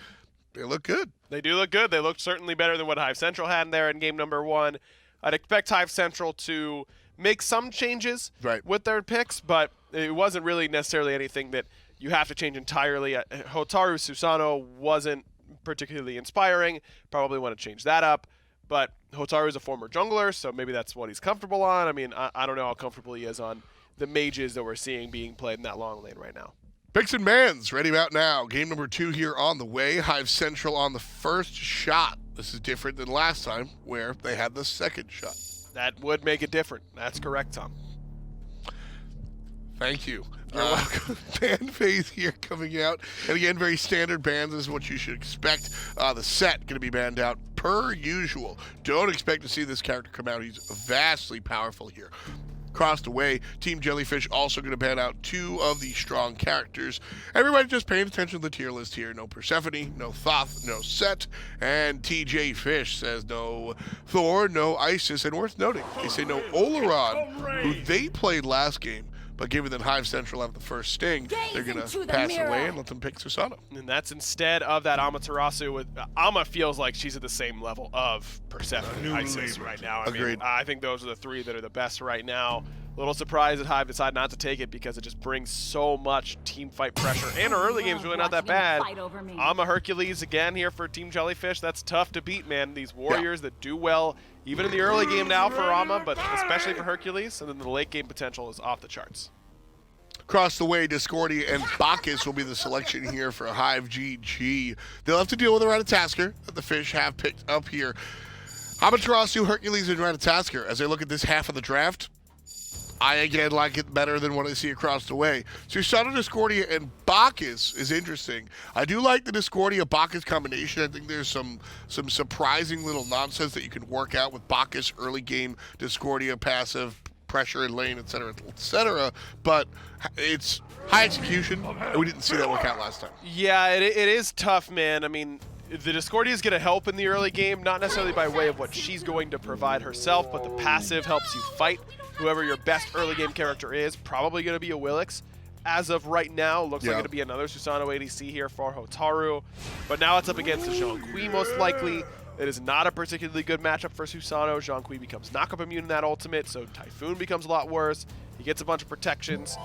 S1: They look good.
S2: They do look good. They look certainly better than what Hyve Central had in there in game number 1. I'd expect Hyve Central to make some changes with their picks, but it wasn't really necessarily anything that you have to change entirely. Hotaru Susano wasn't particularly inspiring. Probably want to change that up. But Hotaru is a former jungler, so maybe that's what he's comfortable on. I mean, I don't know how comfortable he is on the mages that we're seeing being played in that long lane right now.
S1: Picks and bans ready about now. Game number 2 here on the way. Hyve Central on the first shot. This is different than last time where they had the second shot.
S2: That would make it different. That's correct, Tom.
S1: Thank you. You're welcome. Ban phase here coming out. And again, very standard bans. This is what you should expect. The set going to be banned out per usual. Don't expect to see this character come out. He's vastly powerful here. Crossed away, Team Jellyfish also going to ban out 2 of the strong characters. Everybody just paying attention to the tier list here. No Persephone, no Thoth, no Set, and TJ Fish says no Thor, no Isis, and worth noting, they say no Olorun, who they played last game. But given that Hyve Central have the first sting, they're going to pass it away and let them pick Susano.
S2: And that's instead of that Amaterasu. With Ama feels like she's at the same level of Persephone and Isis right now.
S1: Agreed.
S2: I think those are the 3 that are the best right now. A little surprised that Hyve decided not to take it because it just brings so much team fight pressure. And our early game's really not that bad. Ama Hercules again here for Team Jellyfish. That's tough to beat, man. These warriors that do well, even in the early game now for Ama, but especially for Hercules. And then the late game potential is off the charts.
S1: Across the way, Discordia and Bacchus will be the selection here for Hyve GG. They'll have to deal with the Ratatoskr that the Fish have picked up here. Amaterasu, Hercules, and Ratatoskr. As I look at this half of the draft, I again like it better than what I see across the way. Susano, Discordia, and Bacchus is interesting. I do like the Discordia-Bacchus combination. I think there's some surprising little nonsense that you can work out with Bacchus early game, Discordia passive, pressure in lane, etc. But it's high execution, and we didn't see that work out last time.
S2: Yeah, it is tough, man. I mean, the Discordia is going to help in the early game, not necessarily by way of what she's going to provide herself, but the passive helps you fight. Whoever your best early game character is, probably going to be a Willix. As of right now, looks like it'll be another Susano ADC here for Hotaru. But now it's up against the Zhonghui most likely. It is not a particularly good matchup for Susano. Zhonghui becomes knockup immune in that ultimate, so Typhoon becomes a lot worse. He gets a bunch of protections.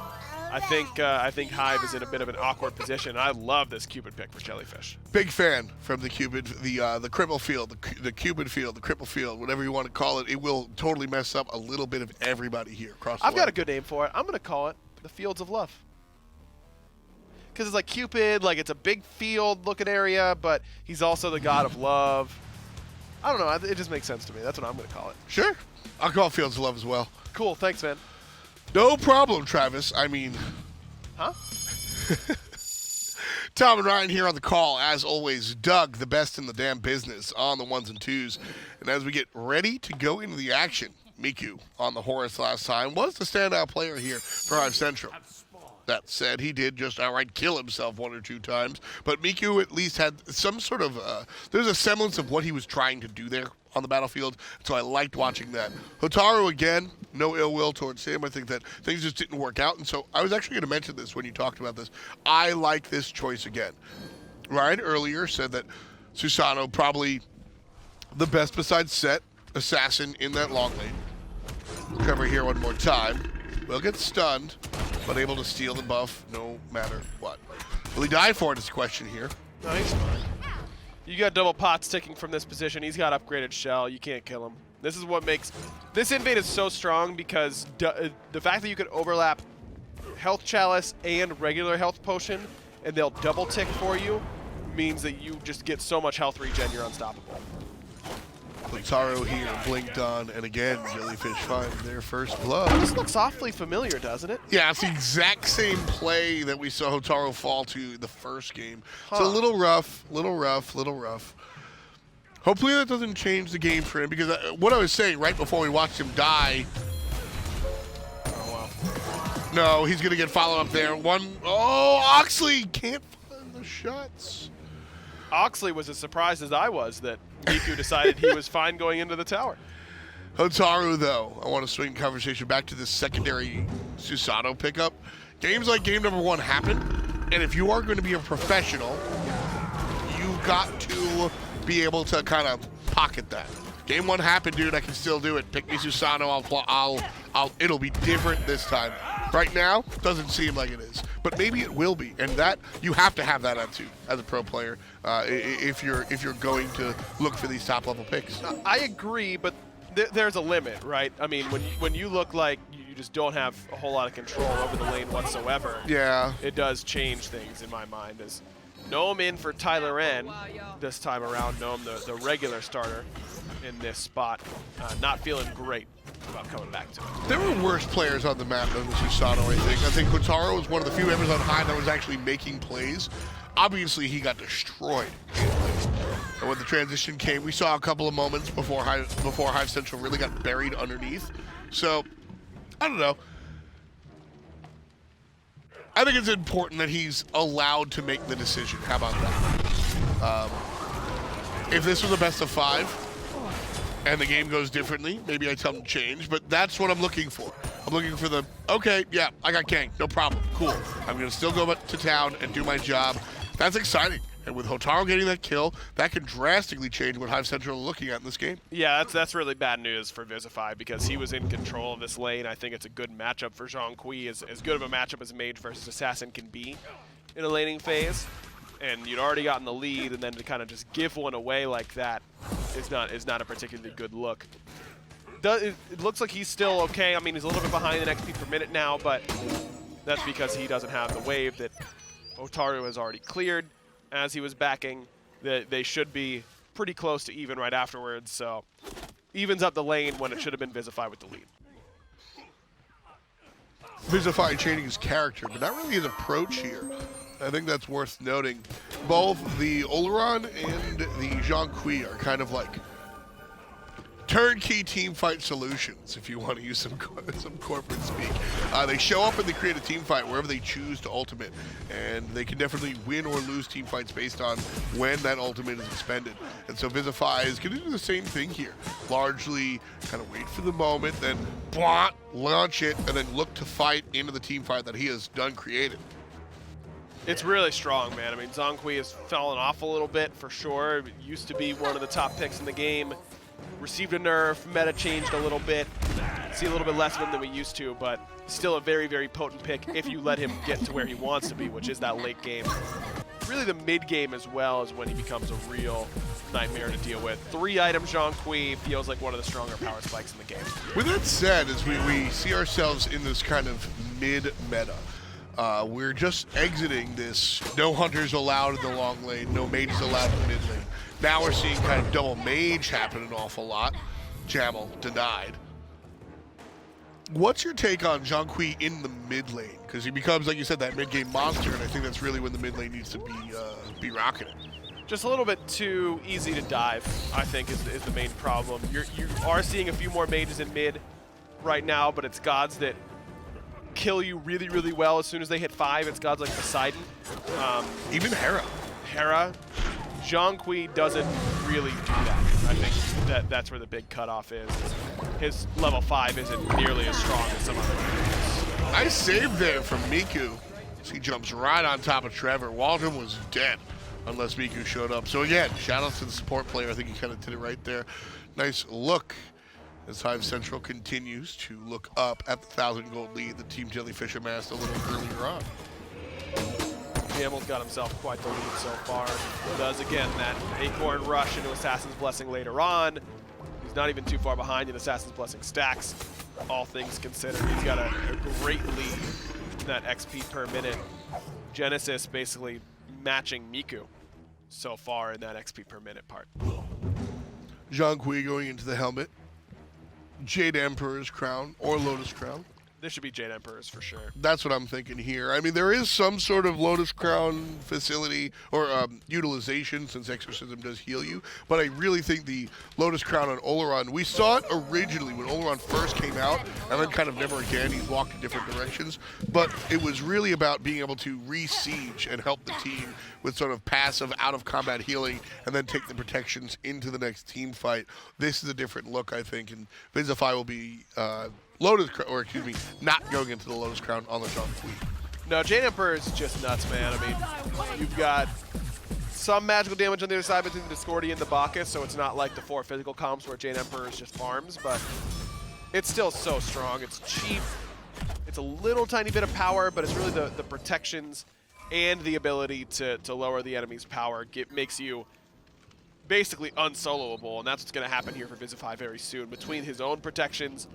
S2: I think Hyve is in a bit of an awkward position. I love this Cupid pick for Jellyfish.
S1: Big fan from the Cupid, the cripple field, the Cupid field, the cripple field, whatever you want to call it. It will totally mess up a little bit of everybody here across the
S2: I've got a good name for it. I'm going to call it the Fields of Love. Because it's like Cupid, like it's a big field looking area, but he's also the god of love. I don't know. It just makes sense to me. That's what I'm going to call it.
S1: Sure. I'll call it Fields of Love as well.
S2: Cool. Thanks, man.
S1: No problem, Travis. I mean...
S2: Huh?
S1: Tom and Ryan here on the call. As always, Doug, the best in the damn business, on the 1s and 2s. And as we get ready to go into the action, Mhiku on the Horus last time was the standout player here for Hyve Central. That said, he did just outright kill himself 1 or 2 times, but Mhiku at least had some sort of, there's a semblance of what he was trying to do there on the battlefield, so I liked watching that. Hotaru, again, no ill will towards him. I think that things just didn't work out, and so I was actually going to mention this when you talked about this. I like this choice again. Ryan earlier said that Susano probably the best besides Set assassin in that long lane. Trevor here one more time. Will get stunned, but able to steal the buff no matter what. Will he die for it is the question here.
S2: No, he's fine. You got double pots ticking from this position. He's got upgraded shell. You can't kill him. This is what makes... This invade is so strong because the fact that you can overlap health chalice and regular health potion and they'll double tick for you means that you just get so much health regen, you're unstoppable.
S1: Hotaru here blinked on, and again, Jellyfish find their first blood.
S2: This looks awfully familiar, doesn't it?
S1: Yeah, it's the exact same play that we saw Hotaru fall to the first game. It's a little rough, little rough. Hopefully that doesn't change the game for him, because what I was saying right before we watched him die. Oh, wow. No, he's going to get followed up there. Oxley can't find the shots.
S2: Oxley was as surprised as I was that Mhiku decided he was fine going into the tower.
S1: Hotaru, though, I want to swing conversation back to this secondary Susano pickup. Games like game number 1 happen, and if you are going to be a professional, you've got to be able to kind of pocket that. Game 1 happened, dude. I can still do it. Pick me Susano. It'll be different this time. Right now, doesn't seem like it is, but maybe it will be, and that you have to have that attitude as a pro player if you're going to look for these top level picks.
S2: I agree, but there's a limit, right? I mean, when you look like you just don't have a whole lot of control over the lane whatsoever,
S1: yeah,
S2: it does change things in my mind. As Gnome in for Tylern this time around. Gnome, the regular starter in this spot, not feeling great about coming back to it.
S1: There were worse players on the map than Susano, I think. I think Hotaru was one of the few members on Hyve that was actually making plays. Obviously, he got destroyed. And when the transition came, we saw a couple of moments before Hyve Central really got buried underneath. So, I don't know. I think it's important that he's allowed to make the decision. How about that? If this was a best of 5, and the game goes differently, maybe I tell him to change, but that's what I'm looking for. I'm looking for okay, yeah, I got ganked, no problem, cool. I'm gonna still go to town and do my job. That's exciting. And with Hotaru getting that kill, that could drastically change what Hyve Central are looking at in this game.
S2: Yeah, that's really bad news for Vizahfy because he was in control of this lane. I think it's a good matchup for Zhongqi, as good of a matchup as Mage versus Assassin can be in a laning phase. And you'd already gotten the lead, and then to kind of just give one away like that is not a particularly good look. It looks like he's still okay. I mean, he's a little bit behind in XP per minute now, but that's because he doesn't have the wave that Hotaru has already cleared as he was backing. They should be pretty close to even right afterwards, so evens up the lane when it should have been Vizahfy with the lead.
S1: Vizahfy changing his character, but not really his approach here. I think that's worth noting. Both the Olorun and the Zhongqi are kind of like turnkey team fight solutions, if you want to use some corporate speak. They show up and they create a team fight wherever they choose to ultimate, and they can definitely win or lose team fights based on when that ultimate is expended. And so Vizahfy is going to do the same thing here. Largely kind of wait for the moment, then launch it, and then look to fight into the team fight that he has done created.
S2: It's really strong, man. I mean, Zhongqi has fallen off a little bit for sure. It used to be one of the top picks in the game. Received a nerf, meta changed a little bit. See a little bit less of him than we used to, but still a very, very potent pick if you let him get to where he wants to be, which is that late game. Really the mid game as well is when he becomes a real nightmare to deal with. 3-item Zhongqi feels like one of the stronger power spikes in the game.
S1: With that said, as we see ourselves in this kind of mid-meta, we're just exiting this no hunters allowed in the long lane, no mages allowed in the mid lane. Now we're seeing kind of double mage happen an awful lot. Jammel denied. What's your take on Zhongqi in the mid lane? Because he becomes, like you said, that mid game monster, and I think that's really when the mid lane needs to be rocking it.
S2: Just a little bit too easy to dive, I think, is the main problem. You are seeing a few more mages in mid right now, but it's gods that kill you really, really well as soon as they hit 5. It's gods like Poseidon.
S1: Even Hera.
S2: Zhonghui doesn't really do that. I think that's where the big cutoff is. His level 5 isn't nearly as strong as some other characters.
S1: Nice save there from Mhiku. He jumps right on top of Trevor. Waldrom was dead unless Mhiku showed up. So again, shout out to the support player. I think he kind of did it right there. Nice look as Hyve Central continues to look up at the 1,000 gold lead. The Team Jellyfish amassed a little earlier on.
S2: Jammel's got himself quite the lead so far. Does again that Acorn rush into Assassin's Blessing later on. He's not even too far behind in Assassin's Blessing stacks. All things considered, he's got a great lead in that XP per minute. Genesis basically matching Mhiku so far in that XP per minute part.
S1: Zhonghui going into the helmet. Jade Emperor's crown or Lotus crown.
S2: This should be Jade Emperor's for sure.
S1: That's what I'm thinking here. I mean, there is some sort of Lotus Crown facility or utilization since Exorcism does heal you, but I really think the Lotus Crown on Olorun, we saw it originally when Olorun first came out, and then kind of never again. He's walked in different directions, but it was really about being able to re-siege and help the team with sort of passive out-of-combat healing and then take the protections into the next team fight. This is a different look, I think, and Vizahfy will be... not going into the Lotus Crown on the Zhonghui.
S2: No, Jade Emperor is just nuts, man. I mean, you've got some magical damage on the other side between the Discordia and the Bacchus, so it's not like the 4 physical comps where Jade Emperor is just farms, but it's still so strong. It's cheap. It's a little tiny bit of power, but it's really the protections and the ability to lower the enemy's power makes you basically unsoloable, and that's what's going to happen here for Vizahfy very soon. Between his own protections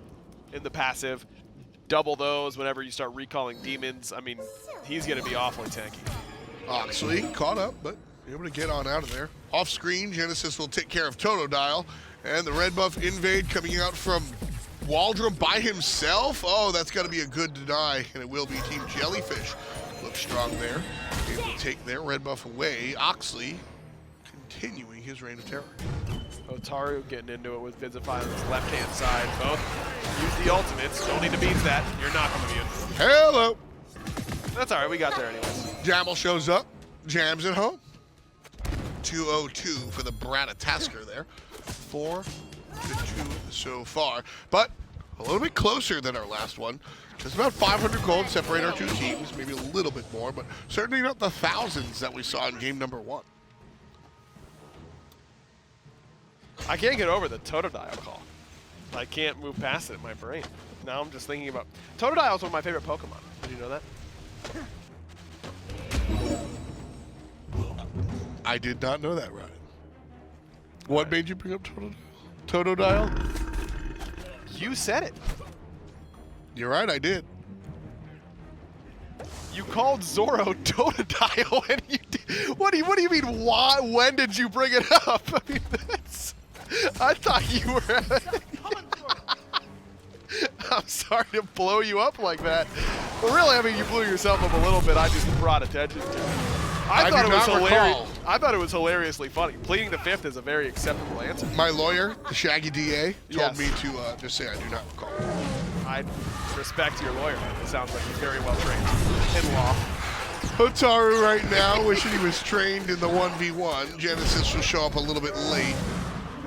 S2: in the passive, double those whenever you start recalling demons. I mean, he's going to be awfully tanky.
S1: Oxley caught up, but able to get on out of there. Off screen, Genesis will take care of Totodile, and the red buff invade coming out from Waldrom by himself. Oh, that's got to be a good deny, and it will be Team Jellyfish. Looks strong there. Able to take their red buff away. Oxley continuing his reign of terror.
S2: Hotaru getting into it with Vizahfy on his left-hand side. Both use the ultimates. Don't need to beat that. You're not going to mute.
S1: Hello.
S2: That's all right. We got there anyways.
S1: Jammel shows up. Jams at home. 2-0-2 for the Ratatoskr there. 4-2 so far. But a little bit closer than our last one. Just about 500 gold separate our two teams. Maybe a little bit more, but certainly not the thousands that we saw in game number 1.
S2: I can't get over the Totodile call. I can't move past it in my brain. Now I'm just thinking about... Totodile is one of my favorite Pokemon. Did you know that?
S1: I did not know that, Ryan. What made you bring up Totodile?
S2: You said it.
S1: You're right, I did.
S2: You called Zoro Totodile, and you did. What do you mean? Why? When did you bring it up? I mean, that's... I thought you were... I'm sorry to blow you up like that. But really, I mean, you blew yourself up a little bit. I just brought attention to it. I thought it was hilarious. I thought it was hilariously funny. Pleading the fifth is a very acceptable answer.
S1: My lawyer, the Shaggy DA, told
S2: Yes.
S1: me to just say I do not recall.
S2: I respect your lawyer. It sounds like he's very well trained in law.
S1: Hotaru right now, wishing he was trained in the 1v1. Genesis will show up a little bit late.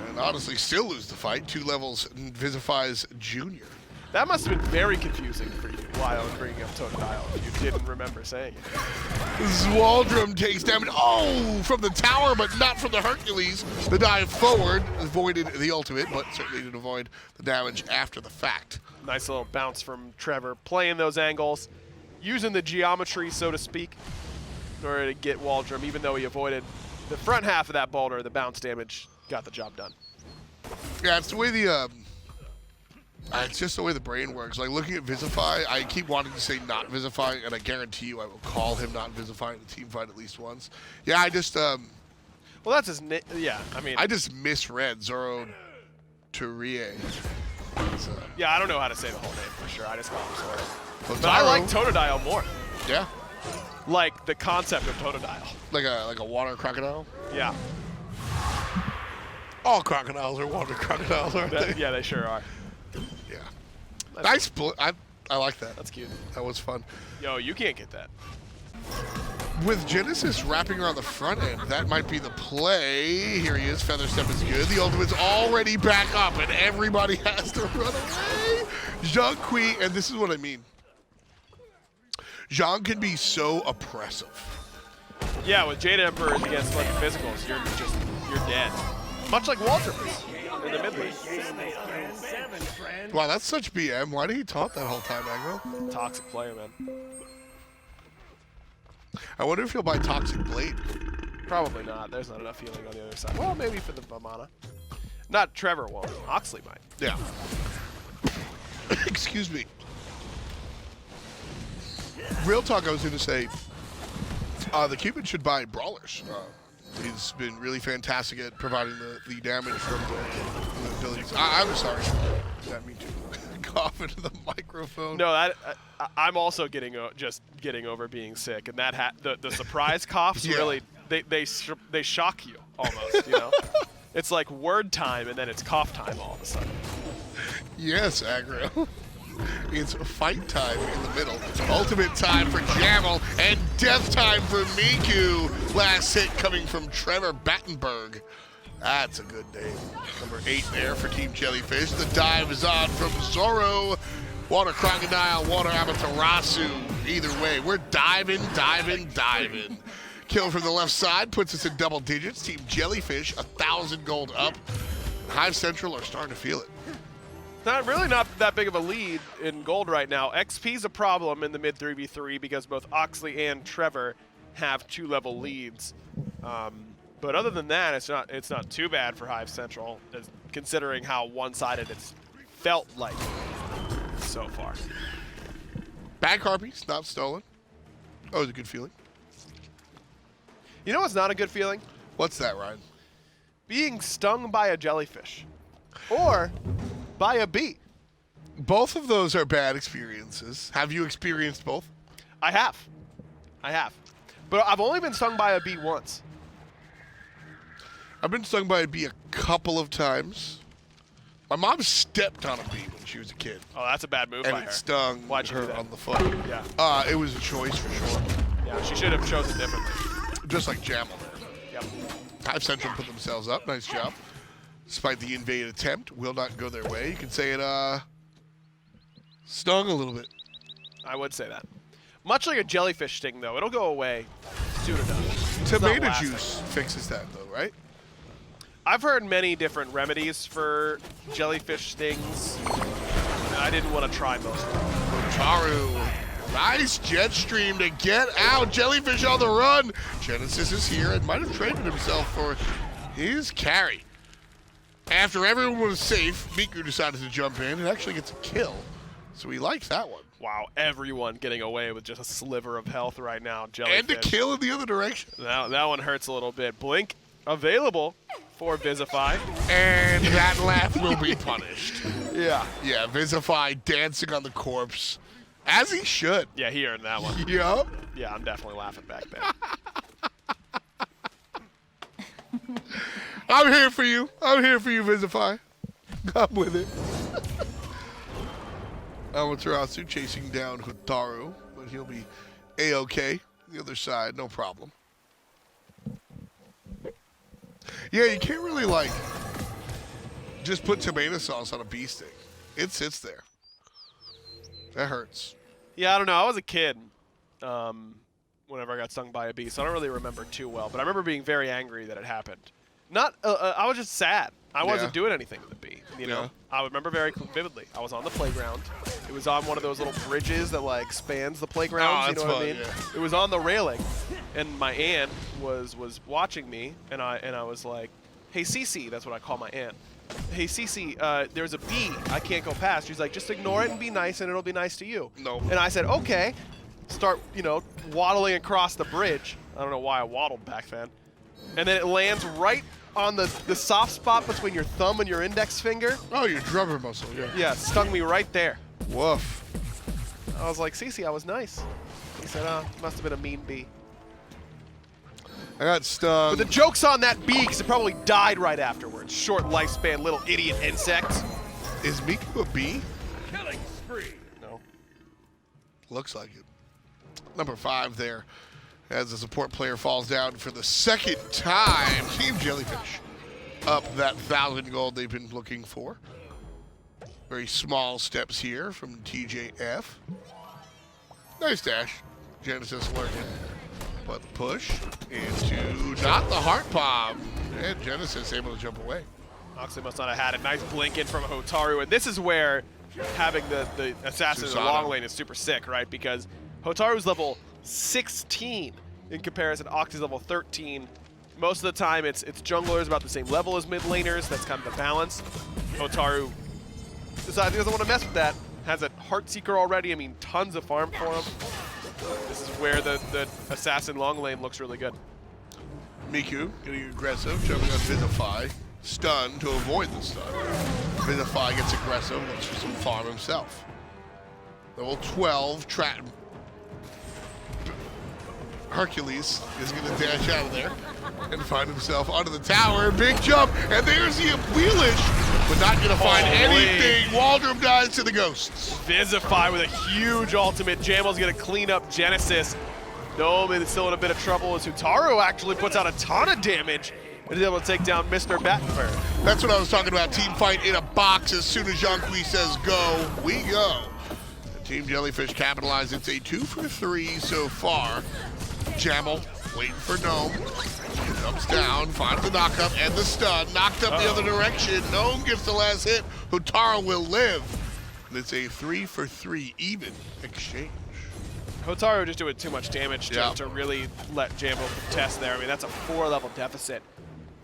S1: And honestly, still lose the fight. 2 levels in Vizahfy's junior.
S2: That must have been very confusing for you while I was bringing up Totodile if you didn't remember saying it.
S1: Waldrom takes damage. Oh, from the tower, but not from the Hercules. The dive forward avoided the ultimate, but certainly did avoid the damage after the fact.
S2: Nice little bounce from Trevor, playing those angles, using the geometry, so to speak, in order to get Waldrom, even though he avoided the front half of that boulder, the bounce damage got the job done.
S1: Yeah, it's the way the... it's just the way the brain works. Like, looking at Vizahfy, I keep wanting to say not Vizahfy, and I guarantee you I will call him not Vizahfy in a team fight at least once. Yeah, I just...
S2: well, that's his... yeah, I mean...
S1: I just misread Zorotorille.
S2: Yeah, I don't know how to say the whole name for sure. I just call him Zoro.
S1: Hotaru.
S2: But I like Totodile more.
S1: Yeah.
S2: Like the concept of Totodile.
S1: Like a water crocodile?
S2: Yeah.
S1: All crocodiles are water crocodiles, aren't they?
S2: Yeah, they sure are.
S1: Yeah. Nice I like that.
S2: That's cute.
S1: That was fun.
S2: Yo, you can't get that.
S1: With Genesis wrapping around the front end, that might be the play. Here he is. Feather Step is good. The ultimate's already back up, and everybody has to run away. Zhang Kui, and this is what I mean. Zhang can be so oppressive.
S2: Yeah, with Jade Emperors against fucking physicals, you're dead. Much like Waldrom is in the mid lane.
S1: Wow, that's such BM. Why did he taunt that whole time, Aggro?
S2: Toxic player, man.
S1: I wonder if he'll buy Toxic Blade.
S2: Probably not. There's not enough healing on the other side. Well, maybe for the mana. Not Trevor won't. Oxley might.
S1: Yeah. Excuse me. Real talk, I was going to say, the Cupid should buy Brawlers. He's been really fantastic at providing the damage from the abilities. I'm sorry. That mean to cough into the microphone.
S2: No, I'm also getting over being sick, and that the surprise coughs really they shock you almost. You know, it's like word time, and then it's cough time all of a sudden.
S1: Yes, Aggro. It's fight time in the middle. Ultimate time for Jammel and death time for Mhiku. Last hit coming from Treverbatenburg. That's a good name. Number 8 there for Team Jellyfish. The dive is on from Zoro. Water Crocodile, Water Amaterasu. Either way, we're diving. Kill from the left side puts us in double digits. Team Jellyfish, 1,000 gold up. Hyve Central are starting to feel it.
S2: Not that big of a lead in gold right now. XP's a problem in the mid 3v3 because both Oxley and Trevor have 2-level leads. But other than that, it's not too bad for Hyve Central, considering how one-sided it's felt like so far.
S1: Bag Harpies, not stolen. Always a good feeling.
S2: You know what's not a good feeling?
S1: What's that, Ryan?
S2: Being stung by a jellyfish. Or by a bee.
S1: Both of those are bad experiences. Have you experienced both?
S2: I have. But I've only been stung by a bee once.
S1: I've been stung by a bee a couple of times. My mom stepped on a bee when she was a kid.
S2: Oh, that's a bad move by her.
S1: And it stung
S2: Why'd you do
S1: her
S2: that?
S1: on the foot.
S2: Yeah.
S1: It was a choice for sure.
S2: Yeah, she should have chosen differently.
S1: Just like Jammel.
S2: Yep.
S1: Hyve Central put themselves up. Nice job. Despite the invade attempt, will not go their way. You can say it stung a little bit.
S2: I would say that. Much like a jellyfish sting, though, it'll go away soon enough.
S1: Tomato juice fixes that, though, right?
S2: I've heard many different remedies for jellyfish stings, and I didn't want to try most of them.
S1: Hotaru. Nice jet stream to get out. Jellyfish on the run. Genesis is here and might have traded himself for his carry. After everyone was safe, Mhiku decided to jump in and actually gets a kill. So he likes that one.
S2: Wow, everyone getting away with just a sliver of health right now. Jellyfish.
S1: And a kill in the other direction.
S2: That one hurts a little bit. Blink available for Vizahfy.
S1: And that laugh will be punished.
S2: Yeah.
S1: Yeah, Vizahfy dancing on the corpse. As he should.
S2: Yeah, he earned that one.
S1: Yup.
S2: Yeah, I'm definitely laughing back there.
S1: I'm here for you. Vizahfy. Come with it. Amaterasu chasing down Hotaru, but he'll be A-OK. The other side, no problem. Yeah, you can't really, just put tomato sauce on a bee sting. It sits there. That hurts.
S2: Yeah, I don't know. I was a kid whenever I got stung by a bee, so I don't really remember too well. But I remember being very angry that it happened. I was just sad. I wasn't doing anything to the bee, you know? I remember very vividly. I was on the playground. It was on one of those little bridges that, spans the playground. You know what I mean?
S1: Yeah.
S2: It was on the railing, and my aunt was watching me, and I was like, "Hey, Cece," that's what I call my aunt. "Hey, Cece, there's a bee. I can't go past." She's like, "Just ignore it and be nice, and it'll be nice to you."
S1: No.
S2: And I said, "Okay." Start, waddling across the bridge. I don't know why I waddled back then. And then it lands right on the soft spot between your thumb and your index finger.
S1: Oh, your drummer muscle, yeah.
S2: Yeah, stung me right there.
S1: Woof.
S2: I was like, "Cece, I was nice." He said, "Oh, must have been a mean bee."
S1: I got stung.
S2: But the joke's on that bee, because it probably died right afterwards. Short lifespan, little idiot insect.
S1: Is Mhiku a bee?
S4: Killing spree.
S2: No.
S1: Looks like it. Number 5 there, as the support player falls down for the second time. Team Jellyfish up that 1,000 gold they've been looking for. Very small steps here from TJF. Nice dash. Genesis lurking. But push into not the heart bomb. And Genesis able to jump away.
S2: Oxley must not have had a nice blink in from Hotaru, and this is where having the assassin in the long lane is super sick, right? Because Hotaru's level 16 in comparison to Oxley's level 13. Most of the time it's junglers about the same level as mid laners. That's kind of the balance. Hotaru decides he doesn't want to mess with that. Has a Heartseeker already. I mean, tons of farm for him. This is where the assassin long lane looks really good.
S1: Mhiku getting aggressive, jumping on Visify. Stun to avoid the stun. Visify gets aggressive, looks for some farm himself. Level 12, Hercules is going to dash out of there and find himself under the tower. Big jump, and there's the Wheelish, but not going to find anything. Waldrom dies to the ghosts.
S2: Visify with a huge ultimate. Jammel's going to clean up Genesis. Gnome is still in a bit of trouble as Hotaru actually puts out a ton of damage and is able to take down Mr. Battenberg.
S1: That's what I was talking about. Team fight in a box. As soon as Jean-Qui says go, we go. Team Jellyfish capitalized. It's a 2 for 3 so far. Jammel waiting for Gnome. Jumps down, finds the knockup and the stun. Knocked up the other direction. Gnome gets the last hit. Hotaru will live. And it's a 3 for 3 even exchange.
S2: Hotaru just doing too much damage to really let Jammel contest there. I mean, that's a 4-level deficit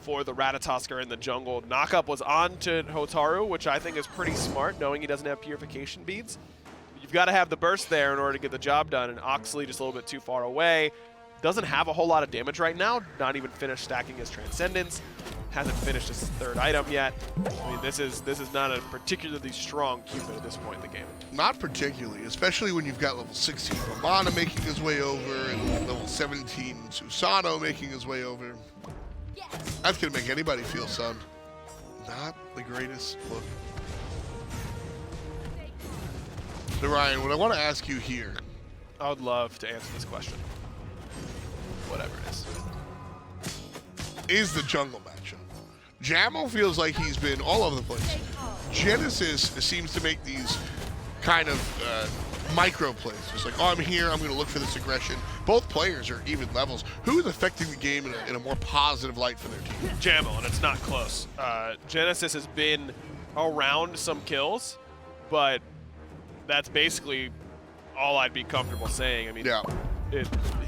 S2: for the Ratatoskr in the jungle. Knockup was on to Hotaru, which I think is pretty smart, knowing he doesn't have purification beads. You've got to have the burst there in order to get the job done, and Oxley just a little bit too far away. Doesn't have a whole lot of damage right now, not even finished stacking his Transcendence. Hasn't finished his 3rd item yet. I mean, this is not a particularly strong Cupid at this point in the game.
S1: Not particularly, especially when you've got level 16 Ravana making his way over and level 17 Susano making his way over. That's going to make anybody feel sun. Not the greatest look. So Ryan, what I want to ask you here.
S2: I would love to answer this question. Whatever it
S1: is the jungle matchup. Jammel feels like he's been all over the place. Genesis seems to make these kind of micro plays. Just like, oh, I'm here, I'm going to look for this aggression. Both players are even levels. Who is affecting the game in a more positive light for their team?
S2: Jammel, and it's not close. Genesis has been around some kills, but that's basically all I'd be comfortable saying. I mean,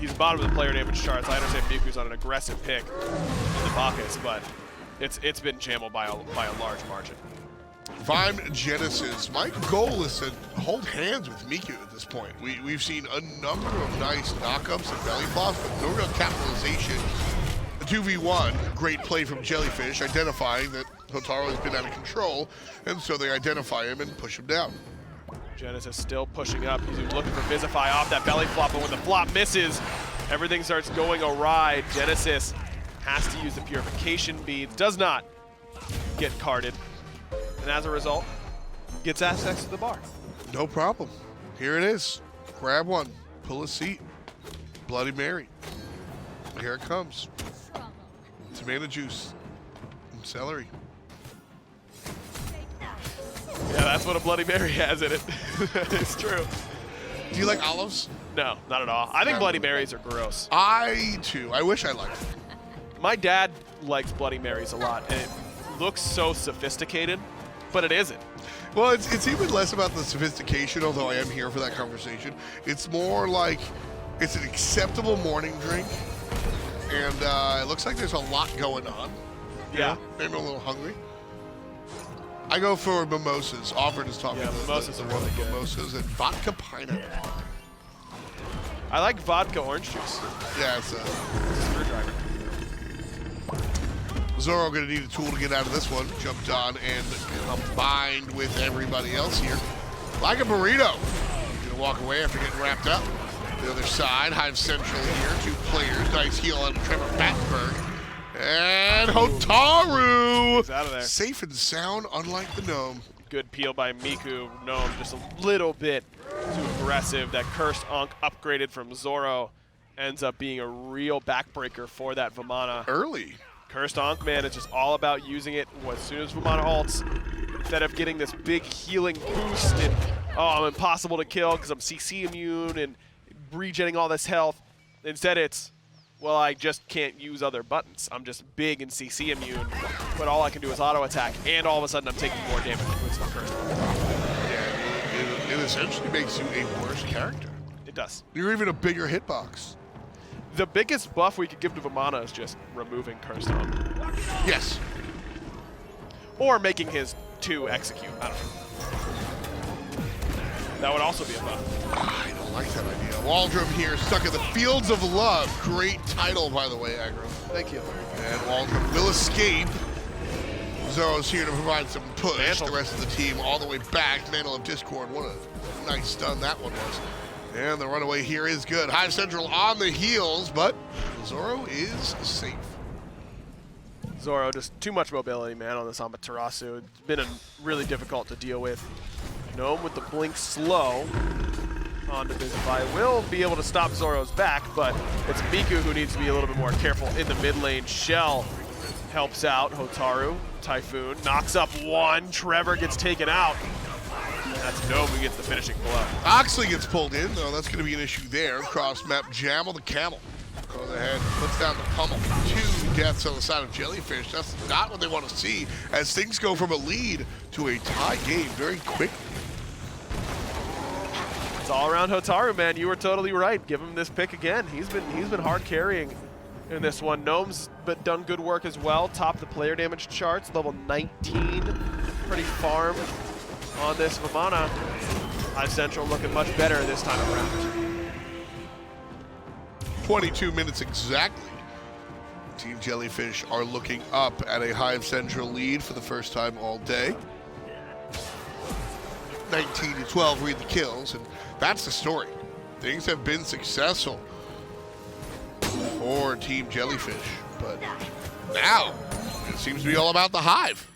S2: he's bottom of the player damage charts. I understand Mhiku's on an aggressive pick in the pockets, but it's been Jammel by a large margin.
S1: If I'm Genesis, my goal is to hold hands with Mhiku at this point. We've seen a number of nice knockups and belly flops, but no real capitalization. A 2v1, great play from Jellyfish, identifying that Hotaru has been out of control, and so they identify him and push him down.
S2: Genesis still pushing up. He's looking for Visify off that belly flop, but when the flop misses, everything starts going awry. Genesis has to use the purification beads, does not get carded, and as a result, gets access to the bar.
S1: No problem. Here it is. Grab one, pull a seat. Bloody Mary. Here it comes. Tomato juice and celery.
S2: Yeah, that's what a Bloody Mary has in it. It's true.
S1: Do you like olives?
S2: No, not at all. I think Bloody Marys are gross.
S1: I, too. I wish I liked them.
S2: My dad likes Bloody Marys a lot, and it looks so sophisticated, but it isn't.
S1: Well, it's even less about the sophistication, although I am here for that conversation. It's more like it's an acceptable morning drink, and it looks like there's a lot going on.
S2: Yeah.
S1: Maybe I'm a little hungry. I go for mimosas. Auburn is talking about
S2: mimosas are really good.
S1: Mimosas and vodka pineapple.
S2: I like vodka orange juice.
S1: Yeah, it's a
S2: screwdriver.
S1: Zoro going to need a tool to get out of this one. Jumped on and combined with everybody else here. Like a burrito. Going to walk away after getting wrapped up. The other side, Hyve Central here. 2 players. Nice heal on Treverbatenburg. And Hotaru!
S2: He's out of there.
S1: Safe and sound, unlike the Gnome.
S2: Good peel by Mhiku. Gnome just a little bit too aggressive. That Cursed Ankh upgraded from Zoro ends up being a real backbreaker for that Vamana.
S1: Early.
S2: Cursed Ankh, man, it's just all about using it as soon as Vamana ults. Instead of getting this big healing boost and, oh, I'm impossible to kill because I'm CC immune and regenerating all this health. Instead it's, well, I just can't use other buttons. I'm just big and CC immune, but all I can do is auto attack, and all of a sudden I'm taking more damage with my Cursed Ankh.
S1: Yeah, it essentially makes you a worse character.
S2: It does.
S1: You're even a bigger hitbox.
S2: The biggest buff we could give to Vamana is just removing Cursed Ankh.
S1: Yes.
S2: Or making his 2 execute. I don't know. That would also be a buff.
S1: I don't like that idea. Waldrom here, stuck in the Fields of Love. Great title, by the way, Aggro.
S2: Thank you.
S1: And Waldrom will escape. Zoro's here to provide some push.
S2: Mantle.
S1: The rest of the team all the way back. Mantle of Discord. What a nice stun that one was. And the runaway here is good. Hyve Central on the heels, but Zoro is safe.
S2: Zoro, just too much mobility, man, on this Amaterasu. It's been really difficult to deal with. Gnome with the blink slow on NotVizahfy will be able to stop Zoro's back, but it's Mhiku who needs to be a little bit more careful in the mid lane. Shell helps out Hotaru. Typhoon knocks up one. Trevor gets taken out. And that's Gnome who gets the finishing blow.
S1: Oxley gets pulled in, though. That's going to be an issue there. Cross map, JammelTheCammel goes ahead, puts down the pummel. 2 deaths on the side of Jellyfish. That's not what they want to see as things go from a lead to a tie game very quickly.
S2: It's all around Hotaru, man. You were totally right. Give him this pick again. He's been hard carrying in this one. Gnome's but done good work as well. Top the player damage charts, level 19. Pretty farm on this Vamana. Hyve Central looking much better this time around.
S1: 22 minutes exactly. Team Jellyfish are looking up at a Hyve Central lead for the first time all day. 19 to 12 read the kills, and that's the story. Things have been successful for Team Jellyfish, but now it seems to be all about the Hive.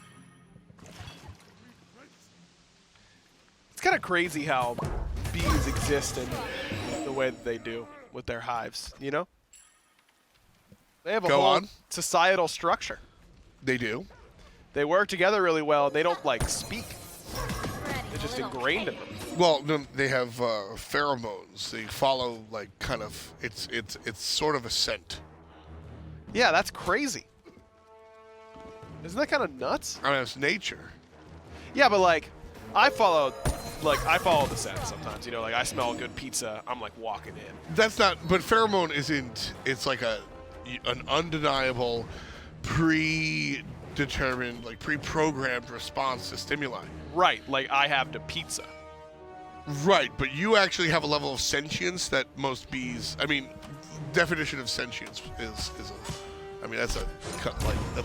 S2: It's kind of crazy how bees exist in the way that they do with their hives, you know? They have a whole societal structure.
S1: They do.
S2: They work together really well. They don't, like, speak. It's just ingrained in them.
S1: Well, no, they have pheromones. They follow, like, kind of, it's sort of a scent.
S2: Yeah, that's crazy. Isn't that kind of nuts?
S1: I mean, it's nature.
S2: Yeah, but, like, I follow the scent sometimes, you know, like I smell good pizza, I'm like walking in.
S1: That's not, but pheromone isn't, it's like an undeniable, predetermined, like pre-programmed response to stimuli.
S2: Right, like I have to pizza.
S1: Right, but you actually have a level of sentience that most bees, I mean, definition of sentience is I mean, that's a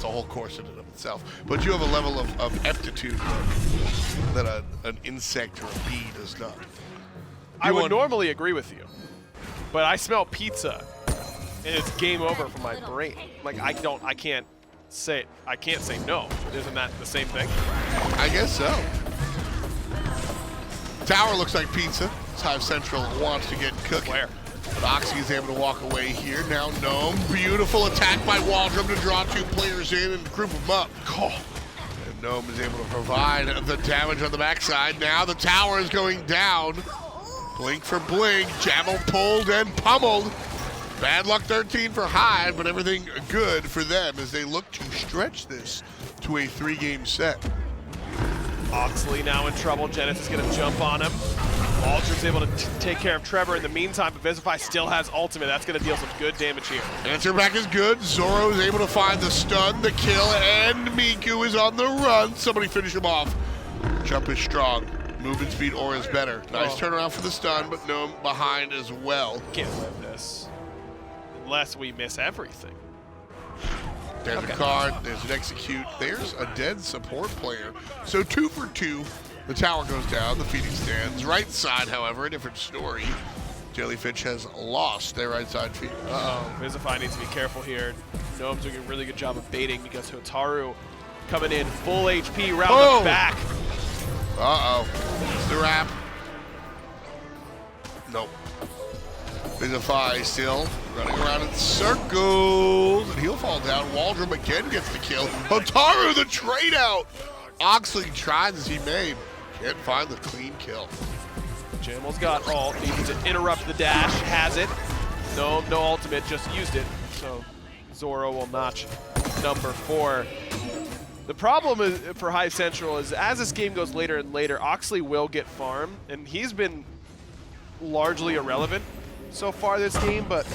S1: whole course in and of itself. But you have a level of aptitude that an insect or a bee does not.
S2: I would normally agree with you, but I smell pizza, and it's game over for my brain. Like I can't say no. Isn't that the same thing?
S1: I guess so. Tower looks like pizza. Hyve Central wants to get cooking.
S2: Where?
S1: But Oxley is able to walk away here. Now Gnome. Beautiful attack by Waldrom to draw 2 players in and group them up. And Gnome is able to provide the damage on the backside. Now the tower is going down. Blink for blink. Jammel pulled and pummeled. Bad luck 13 for Hyve, but everything good for them as they look to stretch this to a 3-game set.
S2: Oxley now in trouble. Janus is going to jump on him. Waldrom's able to take care of Trevor. In the meantime, NotVizahfy still has ultimate. That's going to deal some good damage here.
S1: Answer back is good. Zoro is able to find the stun, the kill, and Mhiku is on the run. Somebody finish him off. Jump is strong. Movement speed or is better. Nice turnaround for the stun, but Gnome behind as well.
S2: Can't live this. Unless we miss everything.
S1: There's a card, there's an execute, there's a dead support player. So 2 for 2. The tower goes down, the Phoenix stands. Right side, however, a different story. Jellyfish has lost their right side Phoenix.
S2: NotVizahfy needs to be careful here. Gnome's doing a really good job of baiting because Hotaru coming in full HP round the back.
S1: It's the wrap. Nope. NotVizahfy still running around in circles, and he'll fall down. Waldrom again gets the kill. Hotaru the trade out. Oxley tries as he may. Can't find the clean kill.
S2: Jammel's got ult, needs to interrupt the dash, has it. No ultimate, just used it. So Zoro will notch number 4. The problem is, for Hyve Central is as this game goes later and later, Oxley will get farm, and he's been largely irrelevant so far this game, but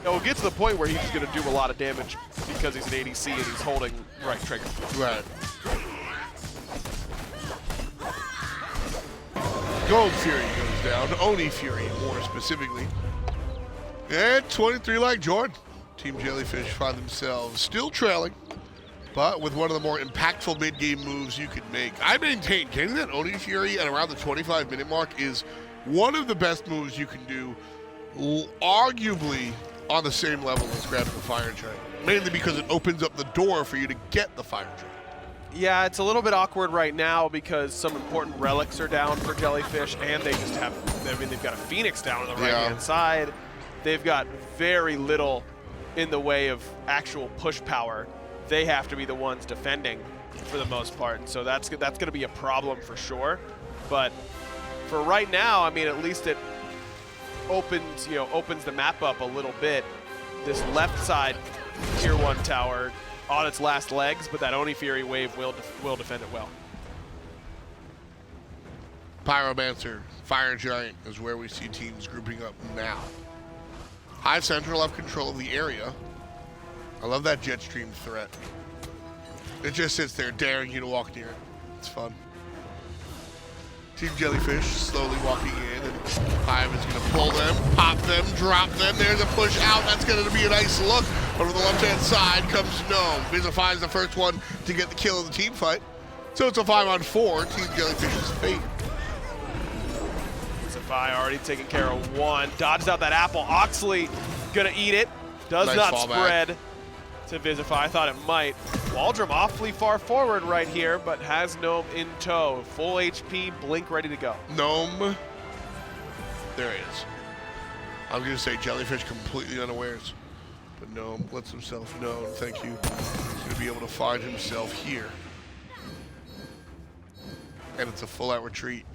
S2: it'll get to the point where he's just going to do a lot of damage because he's an ADC and he's holding right trigger.
S1: Right. Gold Fury goes down. Oni Fury, more specifically. And 23 like Jordan. Team Jellyfish find themselves still trailing, but with one of the more impactful mid-game moves you could make. I maintain getting that Oni Fury at around the 25-minute mark is one of the best moves you can do, arguably on the same level as grabbing the Fire Giant. Mainly because it opens up the door for you to get the Fire Giant.
S2: Yeah, it's a little bit awkward right now because some important relics are down for Jellyfish, and they just have, I mean, they've got a Phoenix down on the right-hand side. They've got very little in the way of actual push power. They have to be the ones defending for the most part, and so that's going to be a problem for sure. But for right now, I mean, at least it opens the map up a little bit. This left side tier 1 tower on its last legs, but that Oni Fury wave will defend it well.
S1: Pyromancer, Fire Giant is where we see teams grouping up now. Hyve Central have control of the area. I love that Jetstream threat. It just sits there daring you to walk near it. It's fun. Team Jellyfish slowly walking in, and Hyve is going to pull them, pop them, drop them. There's a push out. That's going to be a nice look. Over the left-hand side comes Gnome. Visify is the first one to get the kill in the team fight. So it's a 5-on-4. Team Jellyfish's fate.
S2: Visify already taking care of one. Dodges out that apple. Oxley going to eat it. Does
S1: Nice
S2: not
S1: fallback.
S2: spread to Visify. I thought it might. Waldrom awfully far forward right here, but has Gnome in tow. Full HP, blink ready to go.
S1: Gnome. There he is. I was going to say Jellyfish completely unawares. But Gnome lets himself know. Thank you. He's going to be able to find himself here. And it's a full-out retreat.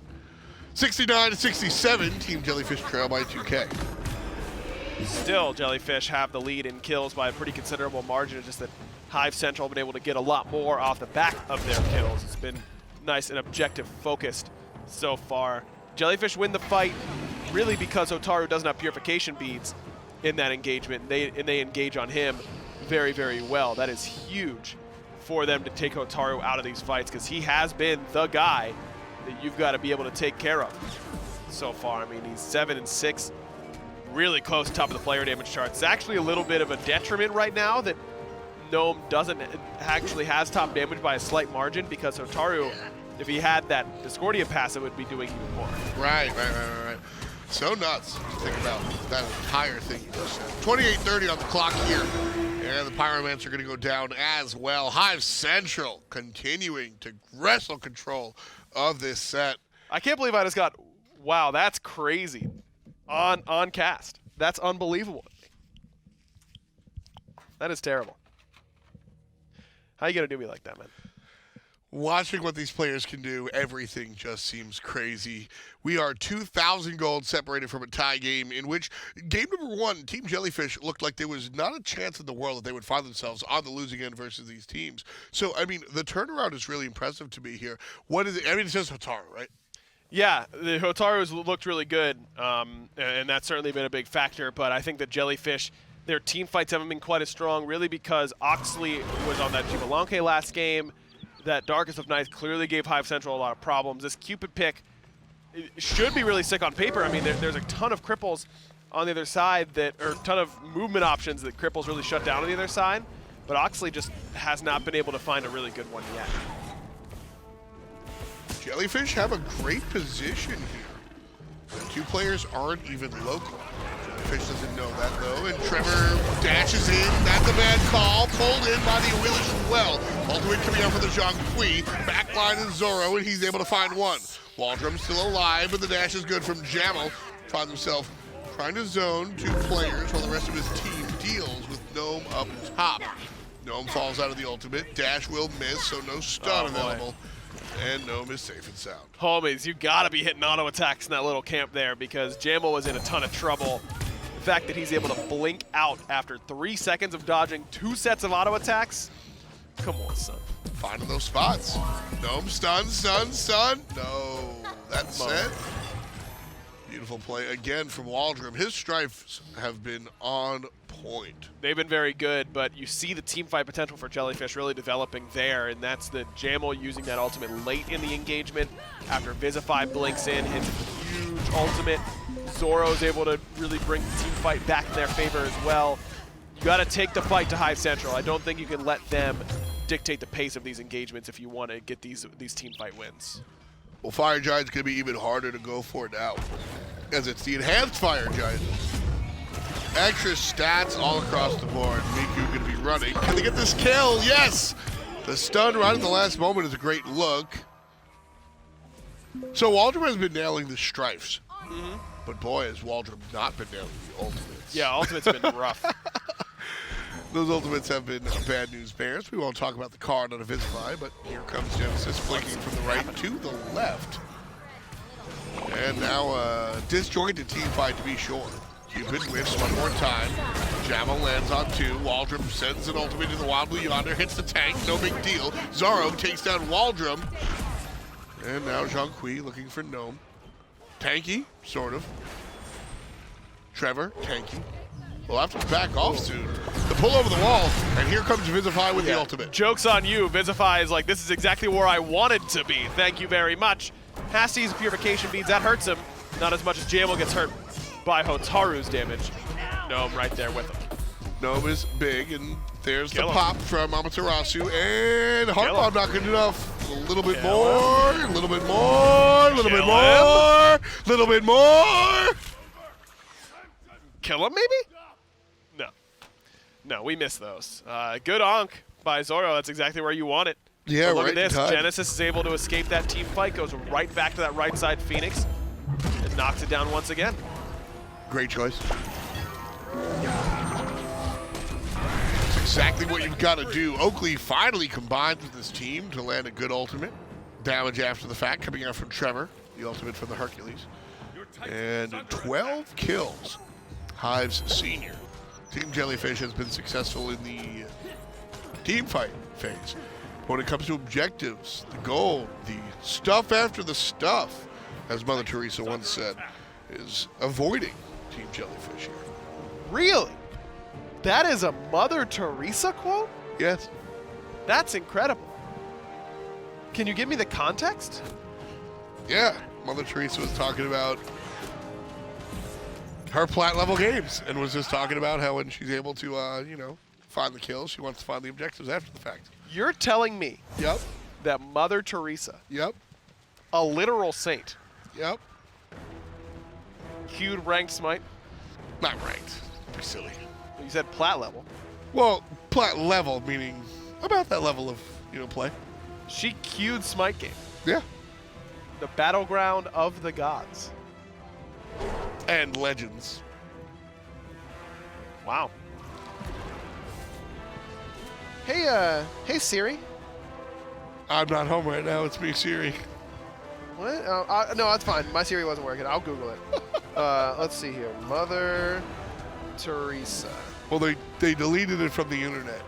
S1: 69-67. Team Jellyfish trail by 2K.
S2: Still, Jellyfish have the lead in kills by a pretty considerable margin. It's just that Hyve Central have been able to get a lot more off the back of their kills. It's been nice and objective focused so far. Jellyfish win the fight really because Hotaru doesn't have purification beads in that engagement, and they engage on him very, very well. That is huge for them to take Hotaru out of these fights because he has been the guy that you've got to be able to take care of so far. I mean, he's 7-6. Really close top of the player damage chart. It's actually a little bit of a detriment right now that Gnome doesn't actually has top damage by a slight margin because Hotaru, if he had that Discordia passive, would be doing even more.
S1: Right. So nuts to think about that entire thing you just said. 28:30 on the clock here. And the Pyromancer are going to go down as well. Hyve Central continuing to wrestle control of this set.
S2: I can't believe I just got, wow, that's crazy. On cast. That's unbelievable. That is terrible. How you gonna do me like that, man?
S1: Watching what these players can do, everything just seems crazy. We are 2,000 gold separated from a tie game in which game number 1, Team Jellyfish looked like there was not a chance in the world that they would find themselves on the losing end versus these teams. So, I mean, the turnaround is really impressive to me here. What is it? I mean, it says Hotaru, right?
S2: Yeah, the Hotaru's looked really good, and that's certainly been a big factor, but I think that Jellyfish, their team fights haven't been quite as strong, really because Oxley was on that Xbalanque last game. That Darkest of Nights clearly gave Hyve Central a lot of problems. This Cupid pick should be really sick on paper. I mean, there's a ton of cripples on the other side or a ton of movement options that cripples really shut down on the other side, but Oxley just has not been able to find a really good one yet.
S1: Jellyfish have a great position here. The 2 players aren't even local. Jellyfish doesn't know that, though, and Trevor dashes in. That's a bad call. Pulled in by the Awilish as well. Ultimate coming out for the Zhang Kui. Backline is Zoro, and he's able to find one. Waldrom's still alive, but the dash is good from Jammel. finds himself trying to zone 2 players while the rest of his team deals with Gnome up top. Gnome falls out of the ultimate. Dash will miss, so no stun available. And Gnome is safe and sound.
S2: Homies, you gotta be hitting auto attacks in that little camp there because Jammel was in a ton of trouble. The fact that he's able to blink out after 3 seconds of dodging 2 sets of auto attacks. Come on, son.
S1: Finding those spots. Gnome stun, stun. No, that's it. Beautiful play again from Waldrom. His strifes have been on point.
S2: They've been very good, but you see the team fight potential for Jellyfish really developing there, and that's the Jammel using that ultimate late in the engagement after Vizahfy blinks in, hits a huge ultimate. Zoro's able to really bring the team fight back in their favor as well. You got to take the fight to Hyve Central. I don't think you can let them dictate the pace of these engagements if you want to get these team fight wins.
S1: Well, Fire Giant's going to be even harder to go for now, as it's the enhanced Fire Giant. Extra stats all across the board. Mhiku going to be running. Can they get this kill? Yes! The stun right at the last moment is a great look. So Waldrom has been nailing the strifes. But boy, has Waldrom not been nailing the ultimates.
S2: Yeah, ultimates have been rough.
S1: Those ultimates have been bad news bears. We won't talk about the card on a Vizahfy, but here comes Genesis blinking from the right to the left. And now a disjointed team fight to be sure. Cupid whiffs one more time. Jammel lands on 2. Waldrom sends an ultimate to the Wild Blue Yonder, hits the tank, no big deal. Zoro takes down Waldrom. And now Zhonghui looking for Gnome. Tanky, sort of. Trevor, tanky. We'll have to back off soon. The pull over the wall, and here comes Vizahfy with the ultimate.
S2: Joke's on you. Vizahfy is like, this is exactly where I wanted to be. Thank you very much. Has to use purification beads. That hurts him. Not as much as Jammel gets hurt by Hotaru's damage. Gnome right there with him.
S1: Gnome is big, and there's the pop from Amaterasu, and Heartbomb not good enough. A little bit more, a little bit more, a little bit more, a little bit more.
S2: Kill him, maybe? No. No, we missed those. Good onk by Zoro. That's exactly where you want it.
S1: Yeah,
S2: but look
S1: right
S2: at this.
S1: in time.
S2: Genesis is able to escape that team fight, goes right back to that right side Phoenix, and knocks it down once again.
S1: Great choice. That's exactly what you've got to do. Oakley finally combined with this team to land a good ultimate. Damage after the fact coming out from Trevor, the ultimate from the Hercules. And 12 kills. Hyve's senior. Team Jellyfish has been successful in the team fight phase. When it comes to objectives, the goal, the stuff after the stuff, as Mother Teresa once said, is avoiding Team Jellyfish here.
S2: Really? That is a Mother Teresa quote?
S1: Yes.
S2: That's incredible. Can you give me the context?
S1: Yeah, Mother Teresa was talking about her plat level games and was just talking about how when she's able to, you know, find the kills, she wants to find the objectives after the fact.
S2: You're telling me
S1: Yep.
S2: that Mother Teresa,
S1: Yep.
S2: a literal saint,
S1: Yep.
S2: queued ranked Smite?
S1: Not ranked. Be silly.
S2: You said plat level.
S1: Well, plat level meaning about that level of, you know, play.
S2: She queued Smite game.
S1: Yeah.
S2: The battleground of the gods.
S1: And legends.
S2: Wow. Hey Siri.
S1: I'm not home right now. It's me, Siri.
S2: What? No, that's fine. My Siri wasn't working. I'll Google it. Let's see here. Mother Teresa.
S1: Well, they deleted it from the internet.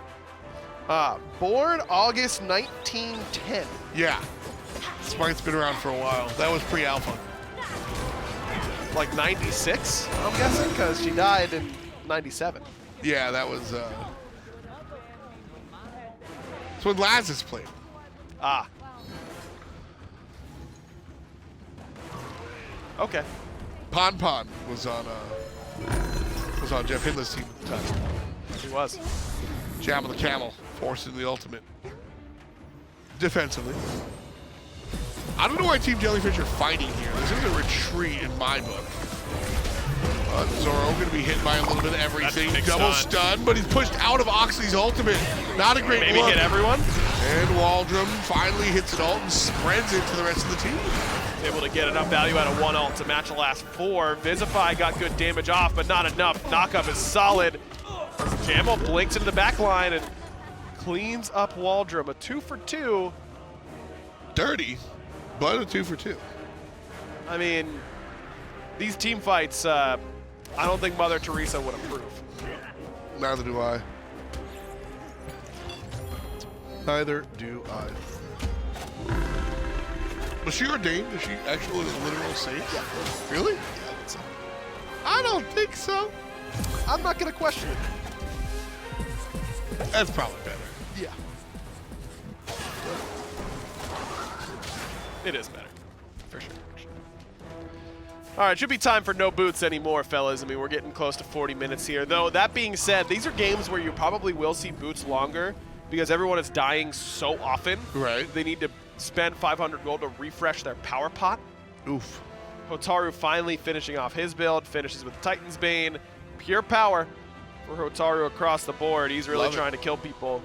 S2: Born August 1910.
S1: Yeah. Smite's been around for a while. That was pre-alpha.
S2: Like 96, I'm guessing, because she died in 97.
S1: Yeah, that was, it's when Lazarus played.
S2: Ah. Okay.
S1: Pon was on Jeff Hindley's team at the time.
S2: He was.
S1: JammelTheCammel forcing the ultimate. Defensively. I don't know why Team Jellyfish are fighting here. This is a retreat in my book. Zoro going to be hit by a little bit of everything. Double stun, but he's pushed out of Oxley's ultimate. Not a great
S2: Maybe
S1: look.
S2: hit everyone?
S1: And Waldrom finally hits it all and spreads it to the rest of the team.
S2: Able to get enough value out of one ult to match the last 4. Vizahfy got good damage off, but not enough. Knockup is solid. Jammel blinks into the back line and cleans up Waldrom. A 2 for 2.
S1: Dirty, but a 2 for 2.
S2: I mean, these team fights, I don't think Mother Teresa would approve.
S1: Neither do I. Neither do I. Was she ordained? Is she actually a literal saint?
S2: Yeah.
S1: Really?
S2: Yeah, I think so.
S1: I don't think so.
S2: I'm not going to question it.
S1: That's probably better.
S2: Yeah. It is better. For sure. All right, should be time for no boots anymore, fellas. I mean, we're getting close to 40 minutes here. Though, that being said, these are games where you probably will see boots longer because everyone is dying so often.
S1: Right.
S2: They need to spend 500 gold to refresh their power pot.
S1: Oof.
S2: Hotaru finally finishing off his build, finishes with Titan's Bane. Pure power for Hotaru across the board. He's really trying to kill people.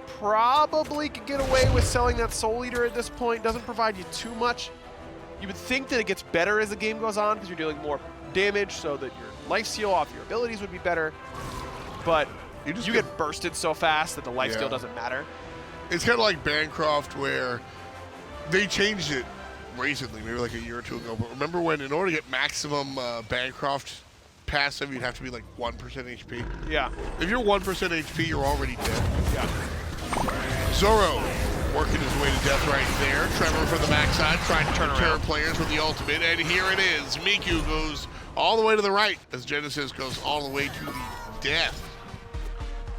S2: Probably could get away with selling that Soul Eater at this point. Doesn't provide you too much. You would think that it gets better as the game goes on because you're dealing more damage so that your life steal off your abilities would be better. But you get bursted so fast that the life steal doesn't matter.
S1: It's kind of like Bancroft where they changed it recently, maybe like a year or two ago. But remember when in order to get maximum Bancroft passive, you'd have to be like 1% HP?
S2: Yeah.
S1: If you're 1% HP, you're already dead.
S2: Yeah.
S1: Zoro working his way to death right there. Trevor from the backside trying to turn around players with the ultimate. And here it is. Mhiku goes all the way to the right as Genesis goes all the way to the death.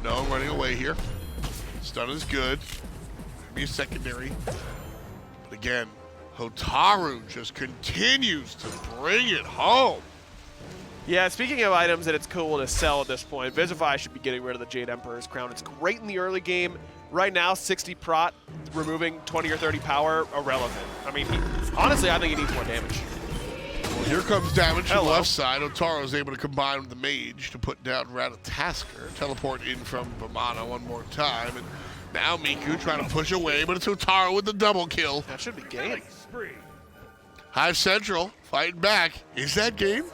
S1: No, running away here. Stun is good. Maybe a secondary. But again, Hotaru just continues to bring it home.
S2: Yeah, speaking of items that it's cool to sell at this point, Vizahfy should be getting rid of the Jade Emperor's crown. It's great in the early game. Right now, 60 prot, removing 20 or 30 power, irrelevant. I mean, honestly, I think he needs more damage.
S1: Well, here comes damage from the left side. Hotaru is able to combine with the mage to put down Ratatoskr. Teleport in from Ravana one more time. And now Mhiku trying to push away, but it's Hotaru with the double kill.
S2: That should be game.
S1: Hyve Central fighting back. Is that game?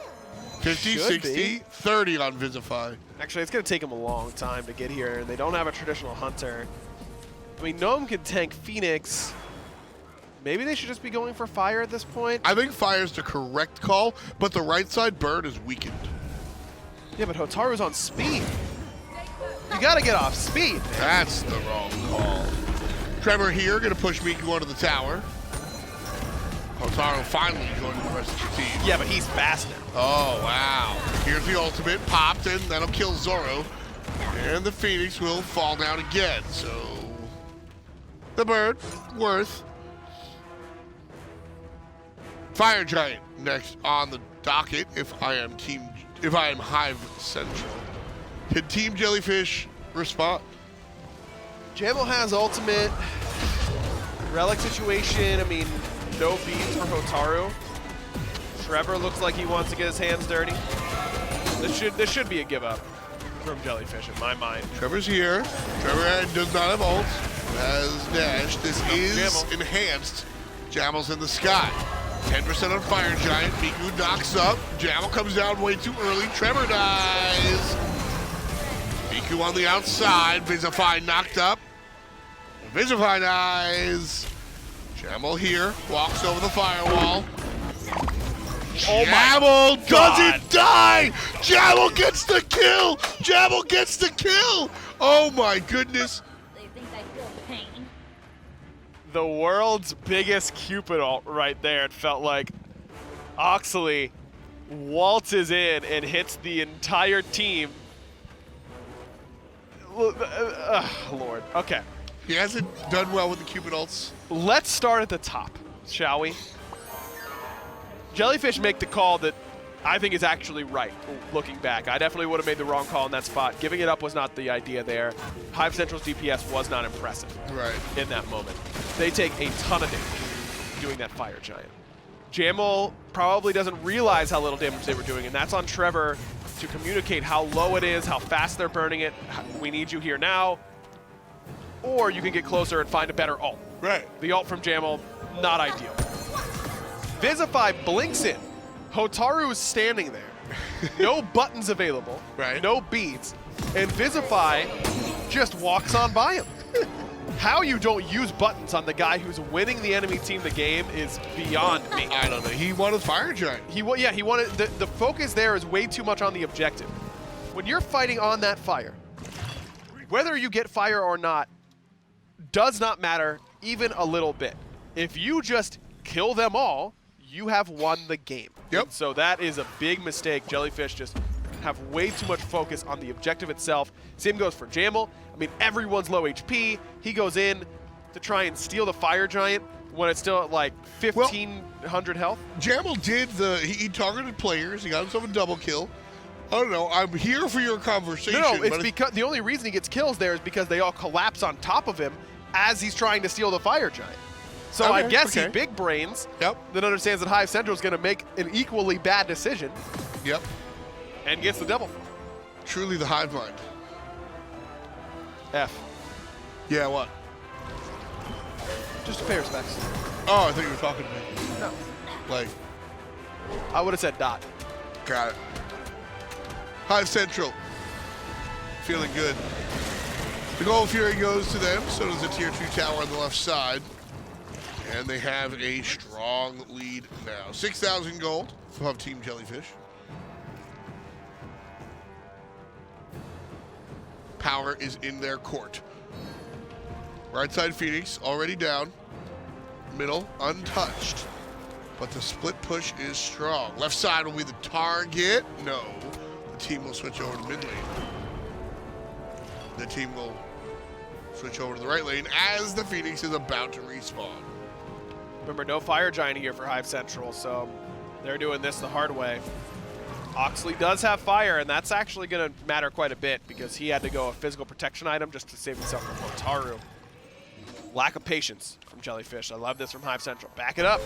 S1: 50, 60, 30 on Vizahfy.
S2: Actually, it's going to take him a long time to get here. They don't have a traditional hunter. I mean, Gnome can tank Phoenix. Maybe they should just be going for fire at this point.
S1: I think fire's the correct call, but the right side bird is weakened.
S2: Yeah, but Hotaru's on speed. You got to get off speed.
S1: That's the wrong call. Trevor here going to push Mhiku onto the tower. Hotaru finally joining the rest of the team.
S2: Yeah, but he's fast now.
S1: Oh, wow. Here's the ultimate. Popped, and that'll kill Zoro. And the Phoenix will fall down again. So, the bird, worth. Fire Giant next on the docket if I am Hyve Central. Can Team Jellyfish respond?
S2: Jammel has ultimate. Relic situation, I mean, no beads for Hotaru. Trevor looks like he wants to get his hands dirty. This should be a give up from Jellyfish in my mind.
S1: Trevor's here. Trevor does not have ult. Has dash. This is enhanced. Jammel's in the sky. 10% on Fire Giant. Mhiku knocks up. Jammel comes down way too early. Trevor dies. Mhiku on the outside. Vizahfy knocked up. Vizahfy dies. Jammel here. Walks over the firewall.
S2: Oh
S1: Jammel doesn't die! Jammel gets the kill! Jammel gets the kill! Oh my goodness.
S4: They think I feel pain.
S2: The world's biggest Cupid ult right there. It felt like Oxley waltzes in and hits the entire team. Lord. Okay.
S1: He hasn't done well with the Cupid ults.
S2: Let's start at the top, shall we? Jellyfish make the call that I think is actually right, looking back. I definitely would have made the wrong call in that spot. Giving it up was not the idea there. Hyve Central's DPS was not impressive in that moment. They take a ton of damage doing that Fire Giant. Jammel probably doesn't realize how little damage they were doing, and that's on Trevor to communicate how low it is, how fast they're burning it. We need you here now. or you can get closer and find a better ult.
S1: Right.
S2: The ult from Jammel, not ideal. Vizahfy blinks in. Hotaru is standing there. No buttons available.
S1: Right.
S2: No beads. And Vizahfy just walks on by him. How you don't use buttons on the guy who's winning the enemy team the game is beyond me.
S1: I don't know. He wanted Fire Giant.
S2: He wanted the focus there is way too much on the objective. When you're fighting on that fire, whether you get fire or not does not matter even a little bit. If you just kill them all, you have won the game.
S1: Yep.
S2: And so that is a big mistake. Jellyfish just have way too much focus on the objective itself. Same goes for Jammel. I mean, everyone's low HP. He goes in to try and steal the Fire Giant when it's still at like 1,500 health.
S1: Jammel did he targeted players. He got himself a double kill. I don't know. I'm here for your conversation.
S2: No, it's because the only reason he gets kills there is because they all collapse on top of him as he's trying to steal the Fire Giant. So
S1: Okay,
S2: I guess
S1: okay.
S2: he big brains
S1: Yep.
S2: that understands that Hyve Central is going to make an equally bad decision
S1: Yep.
S2: and gets the double.
S1: Truly the hive mind.
S2: F.
S1: Yeah, what?
S2: Just a pair of specs.
S1: Oh, I thought you were talking to me.
S2: No.
S1: Like,
S2: I would have said dot.
S1: got it. Hyve Central. Feeling good. The Gold Fury goes to them, so does the Tier 2 tower on the left side. And they have a strong lead now. 6,000 gold above Team Jellyfish. Power is in their court. Right side Phoenix already down. Middle untouched. But the split push is strong. Left side will be the target. No. The team will switch over to mid lane. The team will switch over to the right lane as the Phoenix is about to respawn.
S2: Remember, no Fire Giant here for Hyve Central, so they're doing this the hard way. Oxley does have fire, and that's actually going to matter quite a bit because he had to go a physical protection item just to save himself from Hotaru. Lack of patience from Jellyfish. I love this from Hyve Central. Back it up.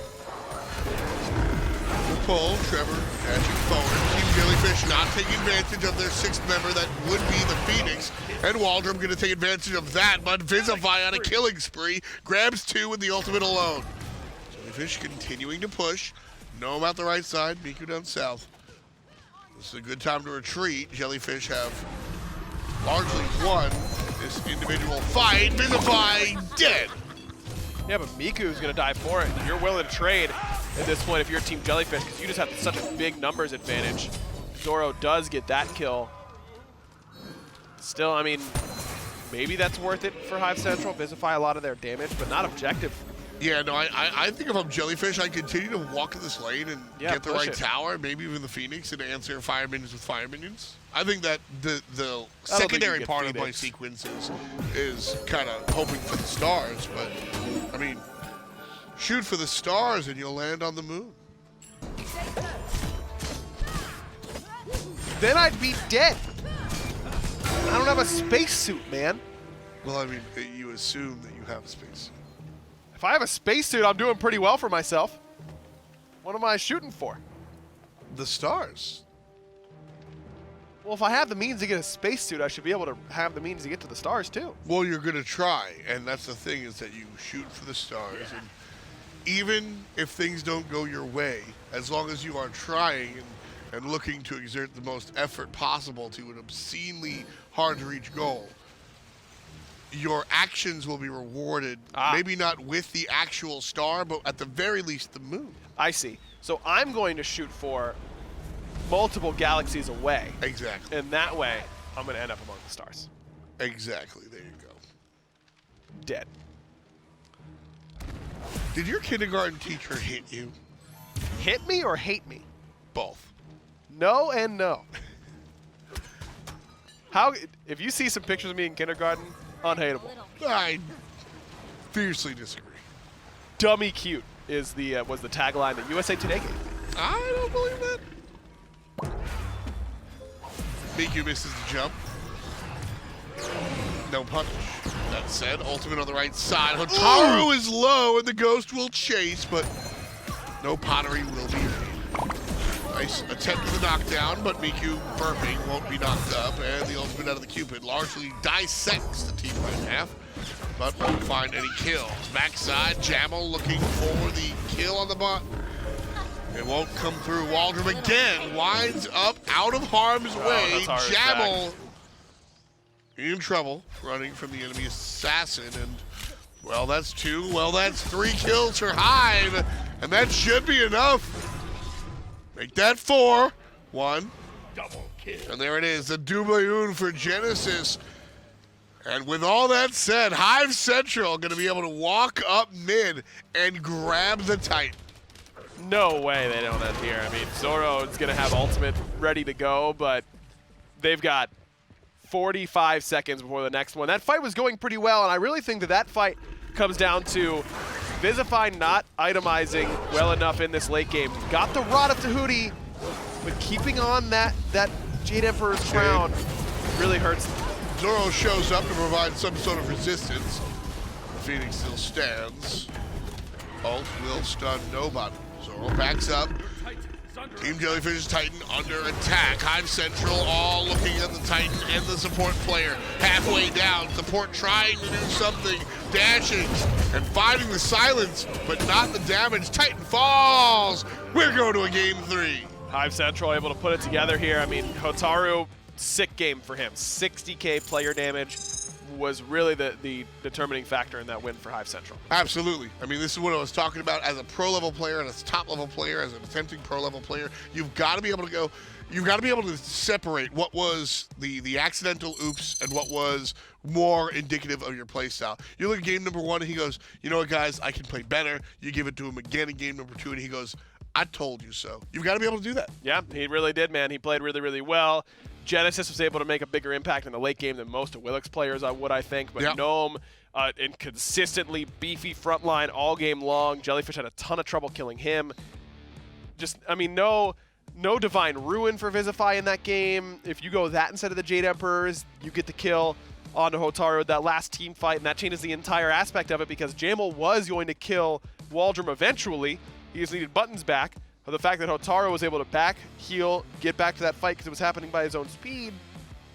S1: The pull, Trevor catching forward. Team Jellyfish not taking advantage of their sixth member that would be the Phoenix. And Waldrom going to take advantage of that, but Vizahfy on a killing spree. Grabs two with the ultimate alone. Jellyfish continuing to push. Know about the right side. Mhiku down south. This is a good time to retreat. Jellyfish have largely won this individual fight. Vizahfy dead.
S2: Yeah, but Miku's going to die for it. You're willing to trade at this point if you're Team Jellyfish because you just have such a big numbers advantage. Zoro does get that kill. Still, I mean, maybe that's worth it for Hyve Central. Vizahfy a lot of their damage, but not objective.
S1: Yeah, no, I think if I'm Jellyfish, I continue to walk in this lane and get the
S2: push
S1: right
S2: it.
S1: tower, maybe even the Phoenix, and answer fire minions with fire minions. I think that the
S2: think
S1: secondary
S2: you get
S1: part of my
S2: Phoenix.
S1: sequence is kind of hoping for the stars, but, I mean, shoot for the stars and you'll land on the moon.
S2: Then I'd be dead. I don't have a spacesuit, man.
S1: Well, I mean, you assume that you have a space.
S2: If I have a spacesuit, I'm doing pretty well for myself. What am I shooting for?
S1: The stars.
S2: Well, if I have the means to get a spacesuit, I should be able to have the means to get to the stars, too.
S1: Well, you're going to try, and that's the thing is that you shoot for the stars. And even if things don't go your way, as long as you are trying and looking to exert the most effort possible to an obscenely hard-to-reach goal, your actions will be rewarded, maybe not with the actual star, but at the very least the moon.
S2: I see. So I'm going to shoot for multiple galaxies away.
S1: Exactly.
S2: And that way, I'm going to end up among the stars.
S1: Exactly. There you go.
S2: Dead.
S1: Did your kindergarten teacher hit you?
S2: Hit me or hate me?
S1: Both.
S2: No and no. If you see some pictures of me in kindergarten, unhateable.
S1: I fiercely disagree.
S2: Dummy cute is was the tagline that USA Today gave me.
S1: I don't believe that. Mhiku misses the jump. No punish. That said, ultimate on the right side. Hotaru is low and the ghost will chase, but no pottery will be made. Nice attempt at the knockdown, but Mhiku burping won't be knocked up, and the ultimate out of the Cupid largely dissects the team right in half, but won't find any kills. Backside, Jammel looking for the kill on the bot. It won't come through. Waldrom again winds up out of harm's way. Jammel in trouble, running from the enemy assassin, and well, that's 2. Well, that's 3 kills for Hyve, and that should be enough. Make that 4. 1. Double kill. And there it is, the double un for Genesis. And with all that said, Hyve Central going to be able to walk up mid and grab the Titan.
S2: No way they don't end here. I mean, Zoro is going to have ultimate ready to go, but they've got 45 seconds before the next one. That fight was going pretty well, and I really think that that fight comes down to NotVizahfy not itemizing well enough in this late game. Got the rod of Tahuti, but keeping on that Jade Emperor's crown really hurts.
S1: Zoro shows up to provide some sort of resistance. The Phoenix still stands. Ult will stun nobody. Zoro backs up. Team Jellyfish's Titan under attack. Hyve Central all looking at the Titan and the support player. Halfway down, support trying to do something, dashing and finding the silence, but not the damage. Titan falls. We're going to a game 3.
S2: Hyve Central able to put it together here. I mean, Hotaru, sick game for him. 60k player damage was really the determining factor in that win for Hyve Central.
S1: Absolutely. I mean, this is what I was talking about as a pro-level player and as a top-level player, as an attempting pro-level player. You've got to be able to go, you've got to be able to separate what was the accidental oops and what was more indicative of your play style. You look at game number 1 and he goes, you know what, guys, I can play better. You give it to him again in game number 2 and he goes, I told you so. You've got to be able to do that. Yeah,
S2: he really did, man. He played really, really well. Genesis was able to make a bigger impact in the late game than most of Willick's players, I think. But Gnome, in consistently beefy front line all game long. Jellyfish had a ton of trouble killing him. Just, I mean, no Divine Ruin for Vizahfy in that game. If you go that instead of the Jade Emperors, you get the kill onto Hotaru, that last team fight, and that changes the entire aspect of it because Jammel was going to kill Waldrom eventually. He just needed buttons back. But the fact that Hotaru was able to back, heal, get back to that fight because it was happening by his own speed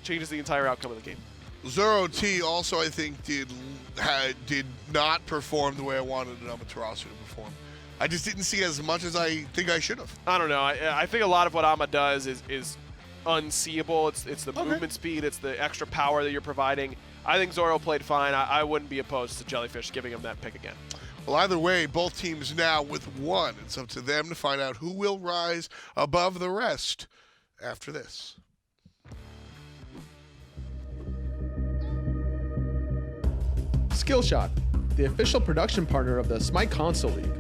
S2: changes the entire outcome of the game.
S1: Zoro T also, I think, did not perform the way I wanted an Amaterasu to perform. I just didn't see as much as I think I should have.
S2: I don't know. I think a lot of what Ama does is unseeable. It's the movement speed. It's the extra power that you're providing. I think Zoro played fine. I wouldn't be opposed to Jellyfish giving him that pick again.
S1: Well, either way, both teams now with 1. It's up to them to find out who will rise above the rest after this.
S3: Skillshot, the official production partner of the SMITE Console League.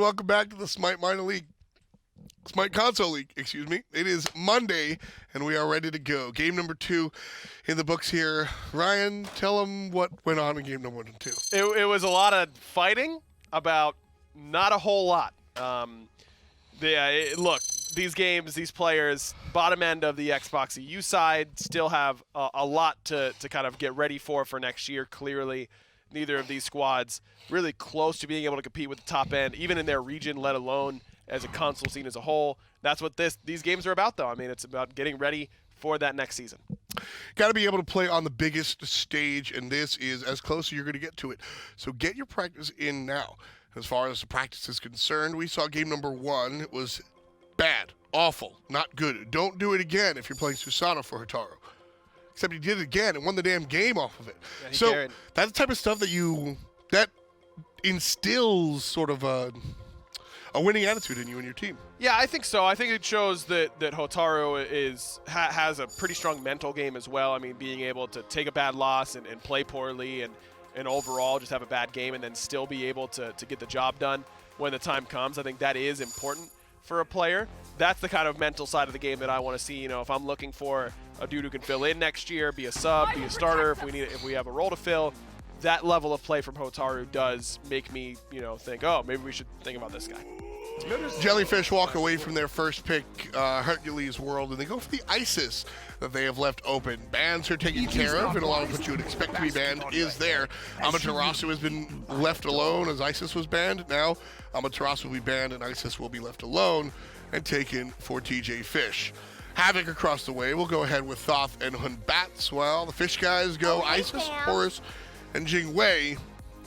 S1: welcome back to the SMITE Minor League. SMITE Console League, excuse me. It is Monday, and we are ready to go. Game number 2 in the books here. Ryan, tell them what went on in game number 1 and 2.
S2: It was a lot of fighting about not a whole lot. Look, these games, these players, bottom end of the Xbox EU side, still have a lot to kind of get ready for next year. Clearly, neither of these squads really close to being able to compete with the top end, even in their region, let alone as a console scene as a whole. That's what these games are about, though. I mean, it's about getting ready for that next season.
S1: Got to be able to play on the biggest stage, and this is as close as you're going to get to it. So get your practice in now. As far as the practice is concerned, we saw game number 1. It was bad, awful, not good. Don't do it again if you're playing Susano for Hotaru. Except he did it again and won the damn game off of it.
S2: Yeah,
S1: so that's the type of stuff that instills sort of a winning attitude in you and your team.
S2: Yeah, I think so. I think it shows that Hotaru has a pretty strong mental game as well. I mean, being able to take a bad loss and play poorly and overall just have a bad game and then still be able to get the job done when the time comes. I think that is important for a player. That's the kind of mental side of the game that I want to see. You know, if I'm looking for a dude who can fill in next year, be a sub, be a starter, if we have a role to fill, that level of play from Hotaru does make me, think, oh, maybe we should think about this guy.
S1: Jellyfish walk away from their first pick, Hercules World, and they go for the ISIS that they have left open. Bans are taken care of, and a lot of what you would expect to be banned is there. Amaterasu has been left alone as ISIS was banned. Now Amaterasu will be banned, and ISIS will be left alone and taken for TJ Fish. Havoc across the way. We'll go ahead with Thoth and Batz, while the Fish guys go ISIS, Horus, and Jing.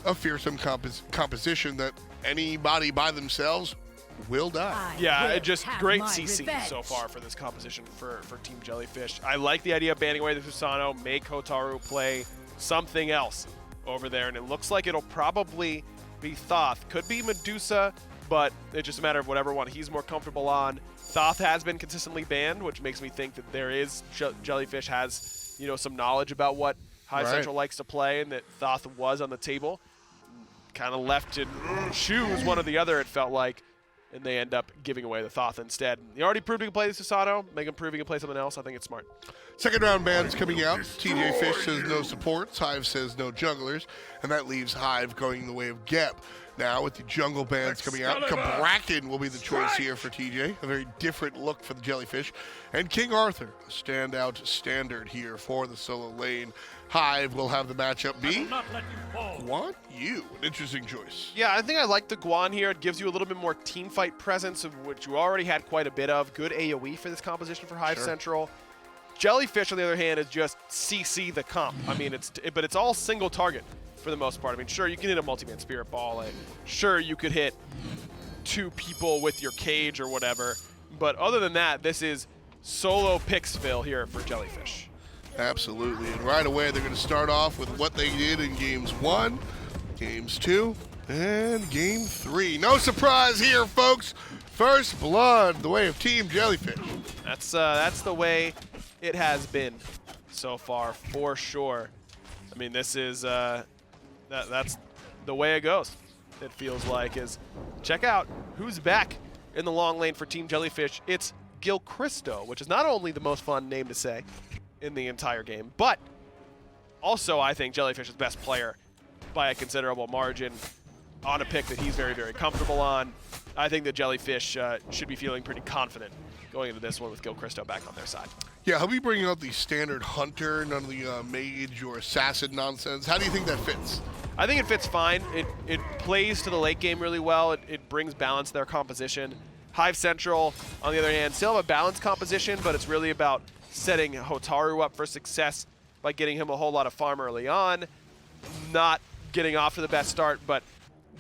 S1: A fearsome composition that anybody by themselves will die.
S2: Yeah, just great CC so far for this composition for Team Jellyfish. I like the idea of banning away the Susano, make Hotaru play something else over there, and it looks like it'll probably be Thoth. Could be Medusa, but it's just a matter of whatever one he's more comfortable on. Thoth has been consistently banned, which makes me think that there is Jellyfish has, some knowledge about what Hyve Central likes to play, and that Thoth was on the table. Kind of left to choose one or the other, it felt like, and they end up giving away the Thoth instead. He already proved he can play the Susano, make him prove he can play something else. I think it's smart.
S1: Second round bans coming out. TJ Fish says no supports. Hyve says no junglers. And that leaves Hyve going the way of Geb. Now with the jungle bans coming out, Cabrakan will be the choice here for TJ. A very different look for the Jellyfish. And King Arthur, a standout standard here for the solo lane. Hyve will have the matchup be Guan Yu. An interesting choice.
S2: Yeah, I think I like the Guan here. It gives you a little bit more team fight presence, of which you already had quite a bit of. Good AoE for this composition for Hyve Central. Jellyfish, on the other hand, is just CC the comp. I mean, but it's all single target for the most part. I mean, sure, you can hit a multi-man spirit ball. Sure, you could hit 2 people with your cage or whatever. But other than that, this is solo Pixville here for Jellyfish.
S1: Absolutely, and right away they're going to start off with what they did in games 1, games 2, and game 3. No surprise here, folks. First blood, the way of Team Jellyfish.
S2: That's the way it has been so far, for sure. I mean, this is that's the way it goes. It feels like check out who's back in the long lane for Team Jellyfish. It's Gilcristo, which is not only the most fun name to say in the entire game, but also I think Jellyfish's best player by a considerable margin on a pick that he's very, very comfortable on. I think the Jellyfish should be feeling pretty confident going into this one with Gilcristo back on their side.
S1: Yeah, he'll be bringing out the standard hunter, none of the mage or assassin nonsense. How do you think that fits?
S2: I think it fits fine. It plays to the late game really well. It brings balance to their composition. Hyve Central, on the other hand, still have a balanced composition, but it's really about setting Hotaru up for success by getting him a whole lot of farm early on, not getting off to the best start, but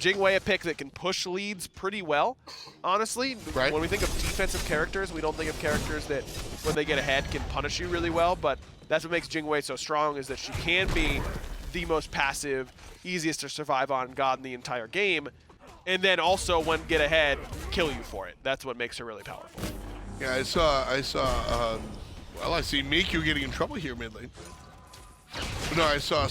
S2: Jingwei, a pick that can push leads pretty well, honestly.
S1: Right.
S2: When we think of defensive characters, we don't think of characters that, when they get ahead, can punish you really well, but that's what makes Jingwei so strong, is that she can be the most passive, easiest to survive on god in the entire game, and then also, when get ahead, kill you for it. That's what makes her really powerful.
S1: Yeah, I see Mhiku getting in trouble here mid lane. No, I saw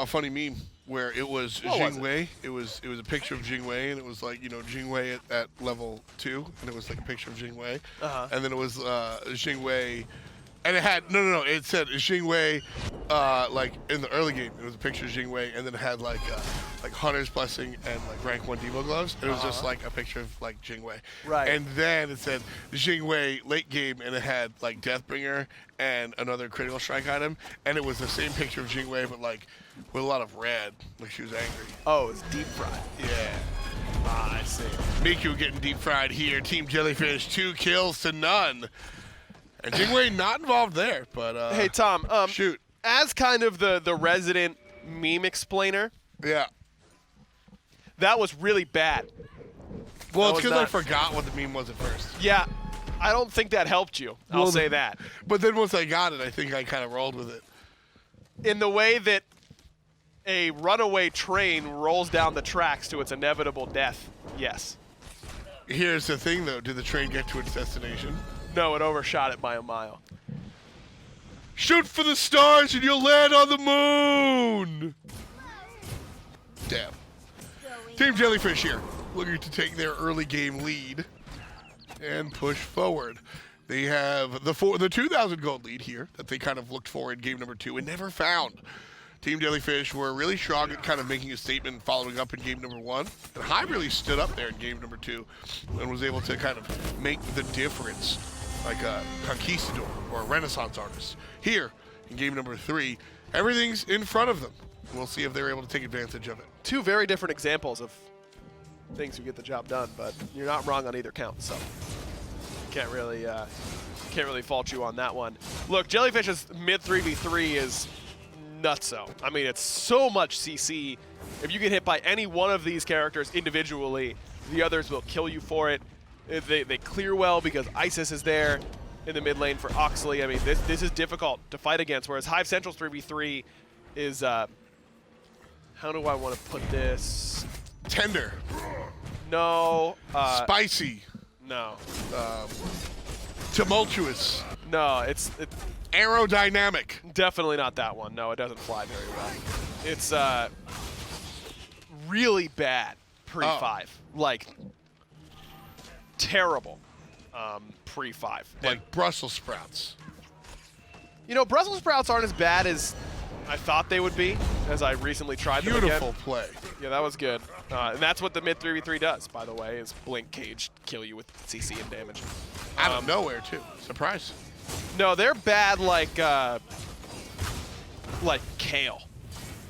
S1: a funny meme where it was
S2: What was
S1: Jing Wei. It was a picture of Jing Wei, and it was like, you know, Jing Wei at level 2, and it was like a picture of Jing Wei. And then it was Jing Wei, and it had it said Jing Wei, like in the early game, it was a picture of Jing Wei, and then it had like Hunter's Blessing and like rank 1 Devo gloves. It was just like a picture of like Jing Wei.
S2: Right.
S1: And then it said Jing Wei late game, and it had like Deathbringer and another critical strike item, and it was the same picture of Jing Wei, but like with a lot of red, like she was angry.
S2: Oh, it's deep fried.
S1: Yeah.
S2: I see.
S1: Mhiku getting deep fried here. Team Jellyfish 2 kills to none. And Jing Wei not involved there, but
S2: Hey Tom,
S1: shoot.
S2: As kind of the resident meme explainer,
S1: Yeah.
S2: that was really bad.
S1: Well,
S2: That
S1: it's
S2: was
S1: because I
S2: not-
S1: forgot what the meme was at first.
S2: Yeah, I don't think that helped you. I'll
S1: Well,
S2: say that.
S1: But then once I got it, I think I kind of rolled with it.
S2: In the way that a runaway train rolls down the tracks to its inevitable death, yes.
S1: Here's the thing, though. Did the train get to its destination?
S2: No, it overshot it by a mile.
S1: Shoot for the stars and you'll land on the moon! Damn. Team Jellyfish here, looking to take their early game lead and push forward. They have the 2,000 gold lead here that they kind of looked for in game number 2 and never found. Team Jellyfish were really strong at kind of making a statement and following up in game number 1. And Hyve really stood up there in game number 2 and was able to kind of make the difference like a conquistador or a Renaissance artist. Here, in game number 3, everything's in front of them. We'll see if they're able to take advantage of it.
S2: Two very different examples of things who get the job done, but you're not wrong on either count, so can't really fault you on that one. Look, Jellyfish's mid 3v3 is nutso. I mean, it's so much CC. If you get hit by any one of these characters individually, the others will kill you for it. They clear well because Isis is there in the mid lane for Oxley. I mean, this is difficult to fight against, whereas Hyve Central's 3v3 is, how do I want to put this?
S1: Tender.
S2: No.
S1: Spicy.
S2: No.
S1: Tumultuous.
S2: No, it's
S1: Aerodynamic.
S2: definitely not that one. No, it doesn't fly very well. It's really bad pre-5. Like, terrible pre-5.
S1: Like Brussels sprouts.
S2: You know, Brussels sprouts aren't as bad as I thought they would be, as I recently tried them
S1: Beautiful
S2: again.
S1: play.
S2: Yeah, that was good. And that's what the mid 3v3 does, by the way, is blink cage, kill you with CC and damage.
S1: Out of nowhere, too. Surprise.
S2: No, they're bad like kale.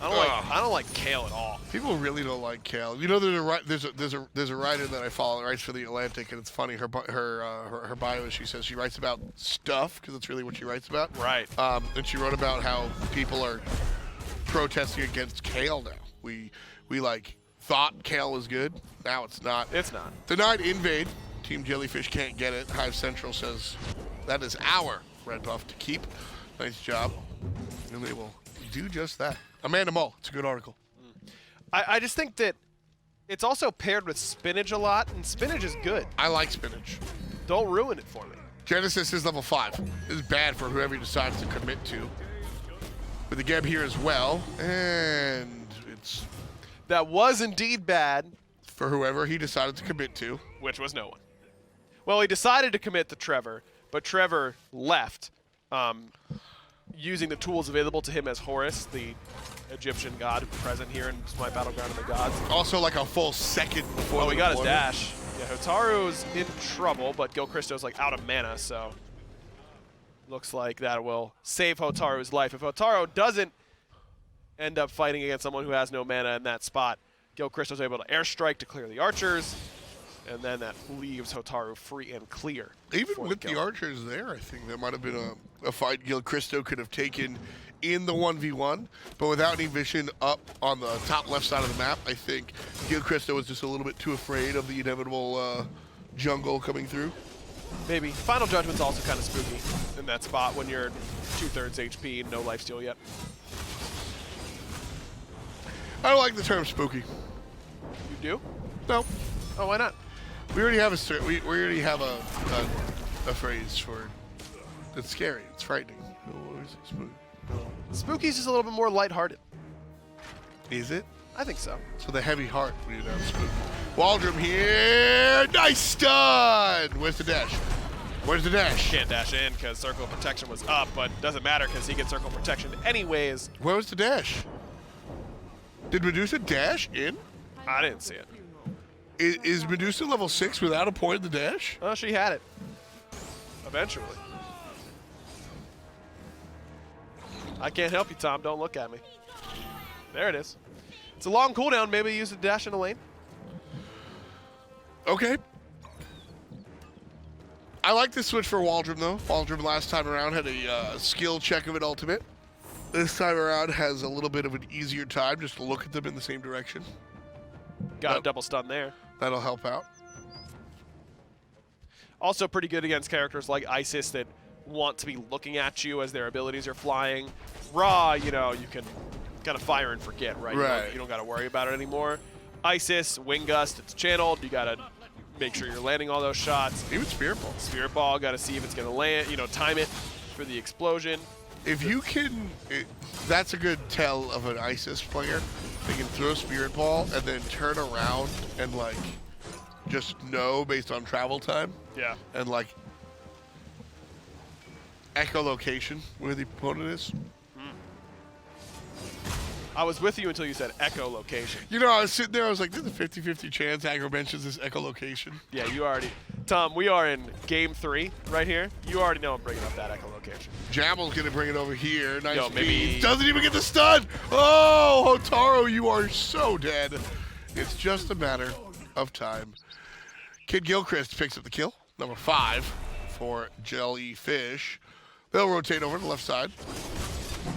S2: I don't like kale at all.
S1: People really don't like kale. You know, there's a writer that I follow that writes for the Atlantic, and it's funny. Her bio, she says she writes about stuff because it's really what she writes about.
S2: Right.
S1: And she wrote about how people are protesting against kale now. We like thought kale was good. Now it's not.
S2: It's not.
S1: Denied invade. Team Jellyfish can't get it. Hyve Central says that is our red buff to keep. Nice job. And they will do just that. Amanda Mull. It's a good article.
S2: I just think that it's also paired with spinach a lot, and spinach is good.
S1: I like spinach.
S2: Don't ruin it for me.
S1: Genesis is level 5. This is bad for whoever he decides to commit to. With the Geb here as well. And it's
S2: That was indeed bad,
S1: for whoever he decided to commit to.
S2: which was no one. Well, he decided to commit to Trevor, but Trevor left, using the tools available to him as Horus, the Egyptian god present here in SMITE Battleground of the Gods.
S1: Also like a full second before
S2: Oh,
S1: the
S2: he got his
S1: deployment.
S2: dash. Yeah, Hotaru's in trouble, but Gil Christo's like out of mana, so looks like that will save Hotaru's life. If Hotaru doesn't end up fighting against someone who has no mana in that spot, Gil Christo's able to airstrike to clear the archers, and then that leaves Hotaru free and clear.
S1: Even
S2: for
S1: with
S2: kill.
S1: the archers there, I think that might have been a fight Gil Christo could have taken in the 1v1, but without any vision up on the top left side of the map, I think Gil Christo was just a little bit too afraid of the inevitable jungle coming through.
S2: Maybe. Final Judgment's also kind of spooky in that spot when you're 2/3 HP and no lifesteal yet.
S1: I don't like the term spooky.
S2: You do?
S1: No,
S2: Oh, why not?
S1: we already have we already have a phrase for it's scary, it's frightening. What is it? Spooky.
S2: Spooky's just a little bit more lighthearted.
S1: Is it?
S2: I think so.
S1: So the heavy heart we announced. Waldrom here. Nice stun. Where's the dash? Where's the dash?
S2: Can't dash in because Circle of Protection was up, but doesn't matter because he gets Circle of Protection anyways.
S1: Where was the dash? Did Medusa dash in?
S2: I didn't see it.
S1: Is Medusa level 6 without a point in the dash?
S2: Oh, she had it. Eventually. I can't help you, Tom. Don't look at me. There it is. It's a long cooldown. Maybe use the dash in the lane.
S1: Okay. I like this switch for Waldrom, though. Waldrom last time around had a skill check of an ultimate. This time around has a little bit of an easier time just to look at them in the same direction.
S2: Got a double stun there.
S1: That'll help out.
S2: Also pretty good against characters like Isis that want to be looking at you as their abilities are flying. Raw, you know, you can kind of fire and forget, right?
S1: Right.
S2: You don't got to worry about it anymore. Isis, Wing Gust, it's channeled. You got to make sure you're landing all those shots.
S1: Even Spirit Ball.
S2: Spirit Ball, got to see if it's going to land, you know, time it for the explosion.
S1: If you can, that's a good tell of an Isis player. They can throw Spirit Ball and then turn around and, like, just know based on travel time.
S2: Yeah.
S1: And, like, echolocation where the opponent is.
S2: I was with you until you said echolocation.
S1: You know, I was sitting there, I was like, there's a 50-50 chance Aggro mentions this echolocation.
S2: Yeah, you already... Tom, we are in game 3 right here. You already know I'm bringing up that echolocation.
S1: Jammel's going to bring it over here. Nice
S2: Yo, maybe...
S1: speed. Doesn't even get the stun. Oh, Hotaru, you are so dead. It's just a matter of time. Kid Gilchrist picks up the kill. Number 5 for Jellyfish. They'll rotate over to the left side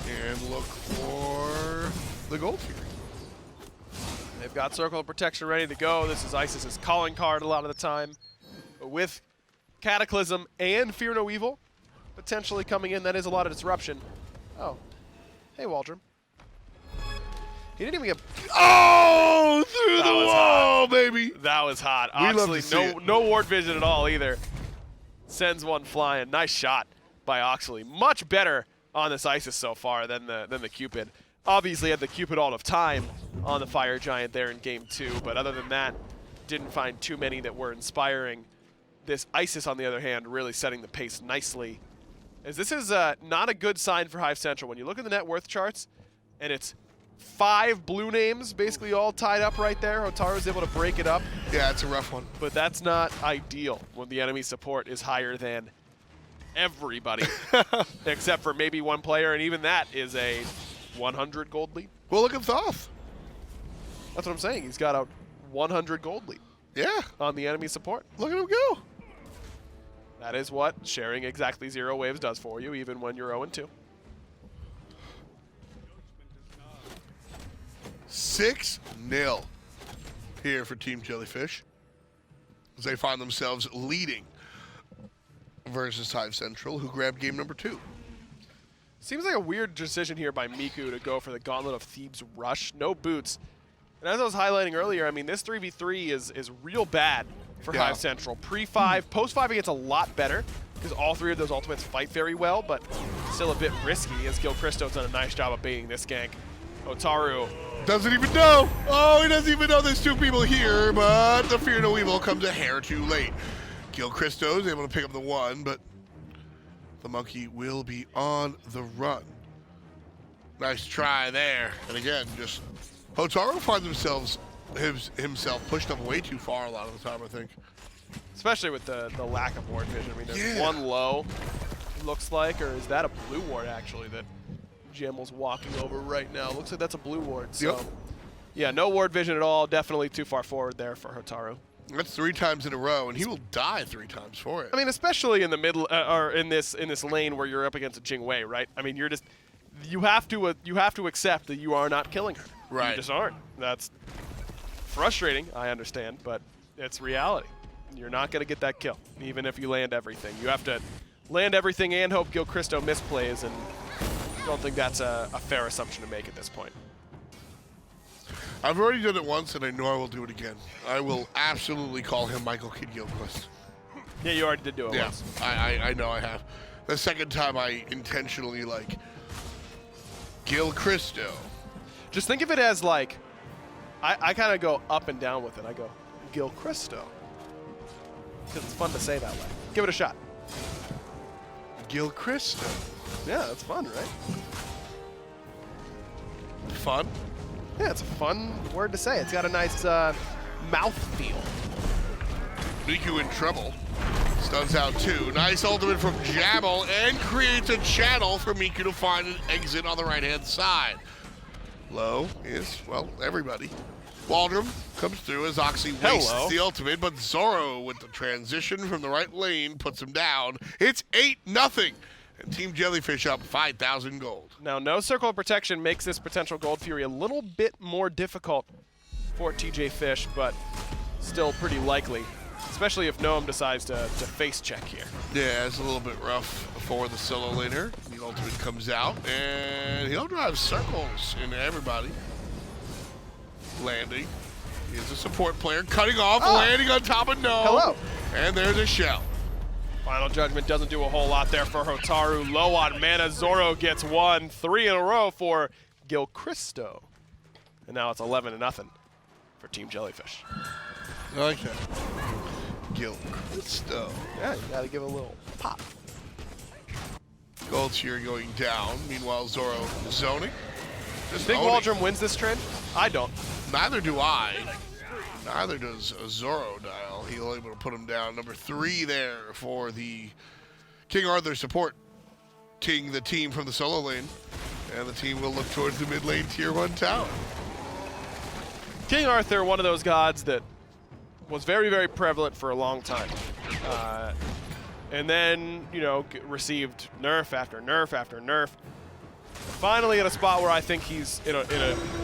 S1: and look for the Gold Fury.
S2: They've got Circle of Protection ready to go. This is Isis's calling card a lot of the time. But with Cataclysm and Fear No Evil potentially coming in, that is a lot of disruption. Oh. Hey, Waldrom. He didn't even get...
S1: Oh, through
S2: That
S1: the
S2: was
S1: wall,
S2: hot.
S1: baby.
S2: That was hot.
S1: We love
S2: Oxley,
S1: to see it.
S2: no ward vision at all either. Sends one flying. Nice shot by Oxley. Much better on this Isis so far than the Cupid. Obviously had the Cupid all of time on the Fire Giant there in game 2, but other than that, didn't find too many that were inspiring. This Isis, on the other hand, really setting the pace nicely. As this is not a good sign for Hyve Central. When you look at the net worth charts, and it's 5 blue names basically all tied up right there. Hotaru's able to break it up.
S1: Yeah, it's a rough one.
S2: But that's not ideal when the enemy support is higher than everybody, except for maybe one player, and even that is a 100 gold lead.
S1: Well, look at Thoth.
S2: That's what I'm saying. He's got a 100 gold lead
S1: Yeah,
S2: on the enemy support.
S1: look at him go.
S2: That is what sharing exactly 0 waves does for you, even when you're 0-2.
S1: 6-0 here for Team Jellyfish as they find themselves leading versus Hyve Central, who grabbed game number 2.
S2: Seems like a weird decision here by Mhiku to go for the Gauntlet of Thebes rush. No boots. And as I was highlighting earlier, I mean, this 3v3 is real bad for
S1: Yeah.
S2: Hyve Central. Pre-5, post-5 it gets a lot better because all 3 of those ultimates fight very well, but still a bit risky as Gilchristo's done a nice job of baiting this gank. Hotaru.
S1: Doesn't even know. Oh, he doesn't even know there's 2 people here, but the Fear No Evil comes a hair too late. Gilchristo's able to pick up the 1, but the monkey will be on the run. Nice try there. And again, just Hotaru finds himself pushed up way too far a lot of the time, I think.
S2: Especially with the lack of ward vision. I mean, there's
S1: Yeah.
S2: 1 low, looks like, or is that a blue ward, actually, that Jammel's walking over right now? Looks like that's a blue ward. So,
S1: Yep.
S2: yeah, no ward vision at all. Definitely too far forward there for Hotaru.
S1: That's 3 times in a row, and he will die 3 times for it.
S2: I mean, especially in the middle, or in this lane where you're up against a Jing Wei, right? I mean, you have to accept that you are not killing her.
S1: Right.
S2: You just aren't. That's frustrating, I understand, but it's reality. You're not going to get that kill, even if you land everything. You have to land everything and hope Gilchristo misplays, and I don't think that's a fair assumption to make at this point.
S1: I've already done it once, and I know I will do it again. I will absolutely call him Michael Kidd Gilchrist.
S2: Yeah, you already did do it
S1: Yeah,
S2: once.
S1: I know I have. The second time I intentionally, Gilchristo.
S2: Just think of it as like, I kind of go up and down with it. I go, Gil Cristo. Because it's fun to say that way. Give it a shot.
S1: Gil Cristo.
S2: Yeah, that's fun, right?
S1: Fun.
S2: Yeah, it's a fun word to say. It's got a nice mouth feel.
S1: Mhiku in trouble. Stuns out 2. Nice ultimate from Jammel and creates a channel for Mhiku to find an exit on the right-hand side. Low is, well, everybody. Waldrom comes through as Oxley wastes the ultimate, but Zoro with the transition from the right lane puts him down. It's 8-0, and Team Jellyfish up 5,000 gold.
S2: Now, no circle of protection makes this potential Gold Fury a little bit more difficult for TJ Fish, but still pretty likely, especially if Gnome decides to face check here.
S1: Yeah, it's a little bit rough for the solo laner. The ultimate comes out, and he'll drive circles into everybody. Landing. He is a support player, cutting off, landing on top of Gnome.
S2: Hello.
S1: And there's a shell.
S2: Final Judgment doesn't do a whole lot there for Hotaru. Low on mana. Zoro gets 1, 3 in a row for Gil Cristo. And now it's 11-0 for Team Jellyfish.
S1: I like that. Gil Cristo.
S2: Yeah, you gotta give it a little pop.
S1: Gold tier going down. Meanwhile, Zoro zoning. Just
S2: Think
S1: owning.
S2: Waldrom wins this trend? I don't.
S1: Neither do I. Neither does Zoro Dial. He'll able to put him down. Number 3 there for the King Arthur support. Ting the team from the solo lane. And the team will look towards the mid lane tier 1 tower.
S2: King Arthur, one of those gods that was very, very prevalent for a long time. And then, you know, received nerf after nerf after nerf. Finally at a spot where I think he's in a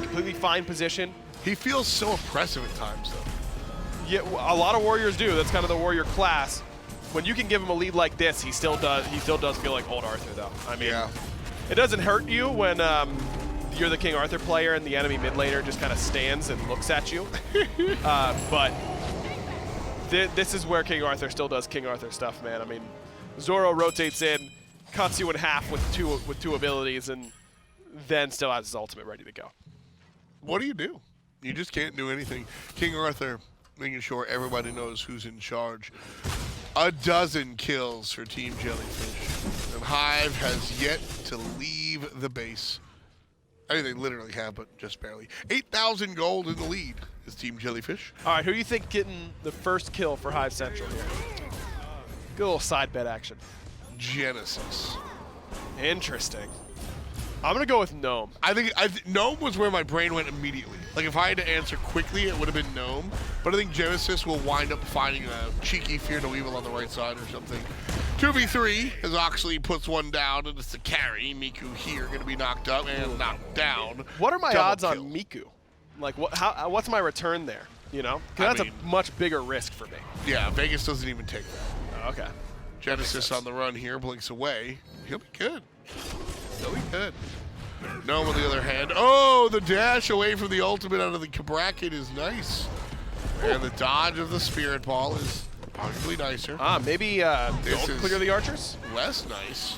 S2: completely fine position.
S1: He feels so oppressive at times, though.
S2: Yeah, a lot of warriors do. That's kind of the warrior class. When you can give him a lead like this, he still does feel like old Arthur, though. I mean, it doesn't hurt you when you're the King Arthur player and the enemy mid laner just kind of stands and looks at you. But this is where King Arthur still does King Arthur stuff, man. I mean, Zoro rotates in, cuts you in half with two abilities, and then still has his ultimate ready to go.
S1: What do? You just can't do anything. King Arthur making sure everybody knows who's in charge. 12 kills for Team Jellyfish. And Hyve has yet to leave the base. I mean, they literally have, but just barely. 8,000 gold in the lead is Team Jellyfish.
S2: All right, who do you think getting the first kill for Hyve Central here? Good little side bet action.
S1: Genesis.
S2: Interesting. I'm going to go with Gnome.
S1: I think Gnome was where my brain went immediately. Like, if I had to answer quickly, it would have been Gnome. But I think Genesis will wind up finding a cheeky Fear No Evil on the right side or something. 2v3 as Oxley puts one down, and it's the carry. Mhiku here going to be knocked up and knocked down.
S2: What are my
S1: Double
S2: odds
S1: kill.
S2: on Mhiku? Like, what's my return there? You know? Because that's a much bigger risk for me.
S1: Yeah, Vegas doesn't even take that.
S2: Okay.
S1: Genesis on the run here, blinks away. He'll be good. He'll be good. Gnome on the other hand. Oh, the dash away from the ultimate out of the Cabrakan is nice. And the dodge of the Spirit Ball is arguably nicer.
S2: Maybe don't clear the archers?
S1: Less nice.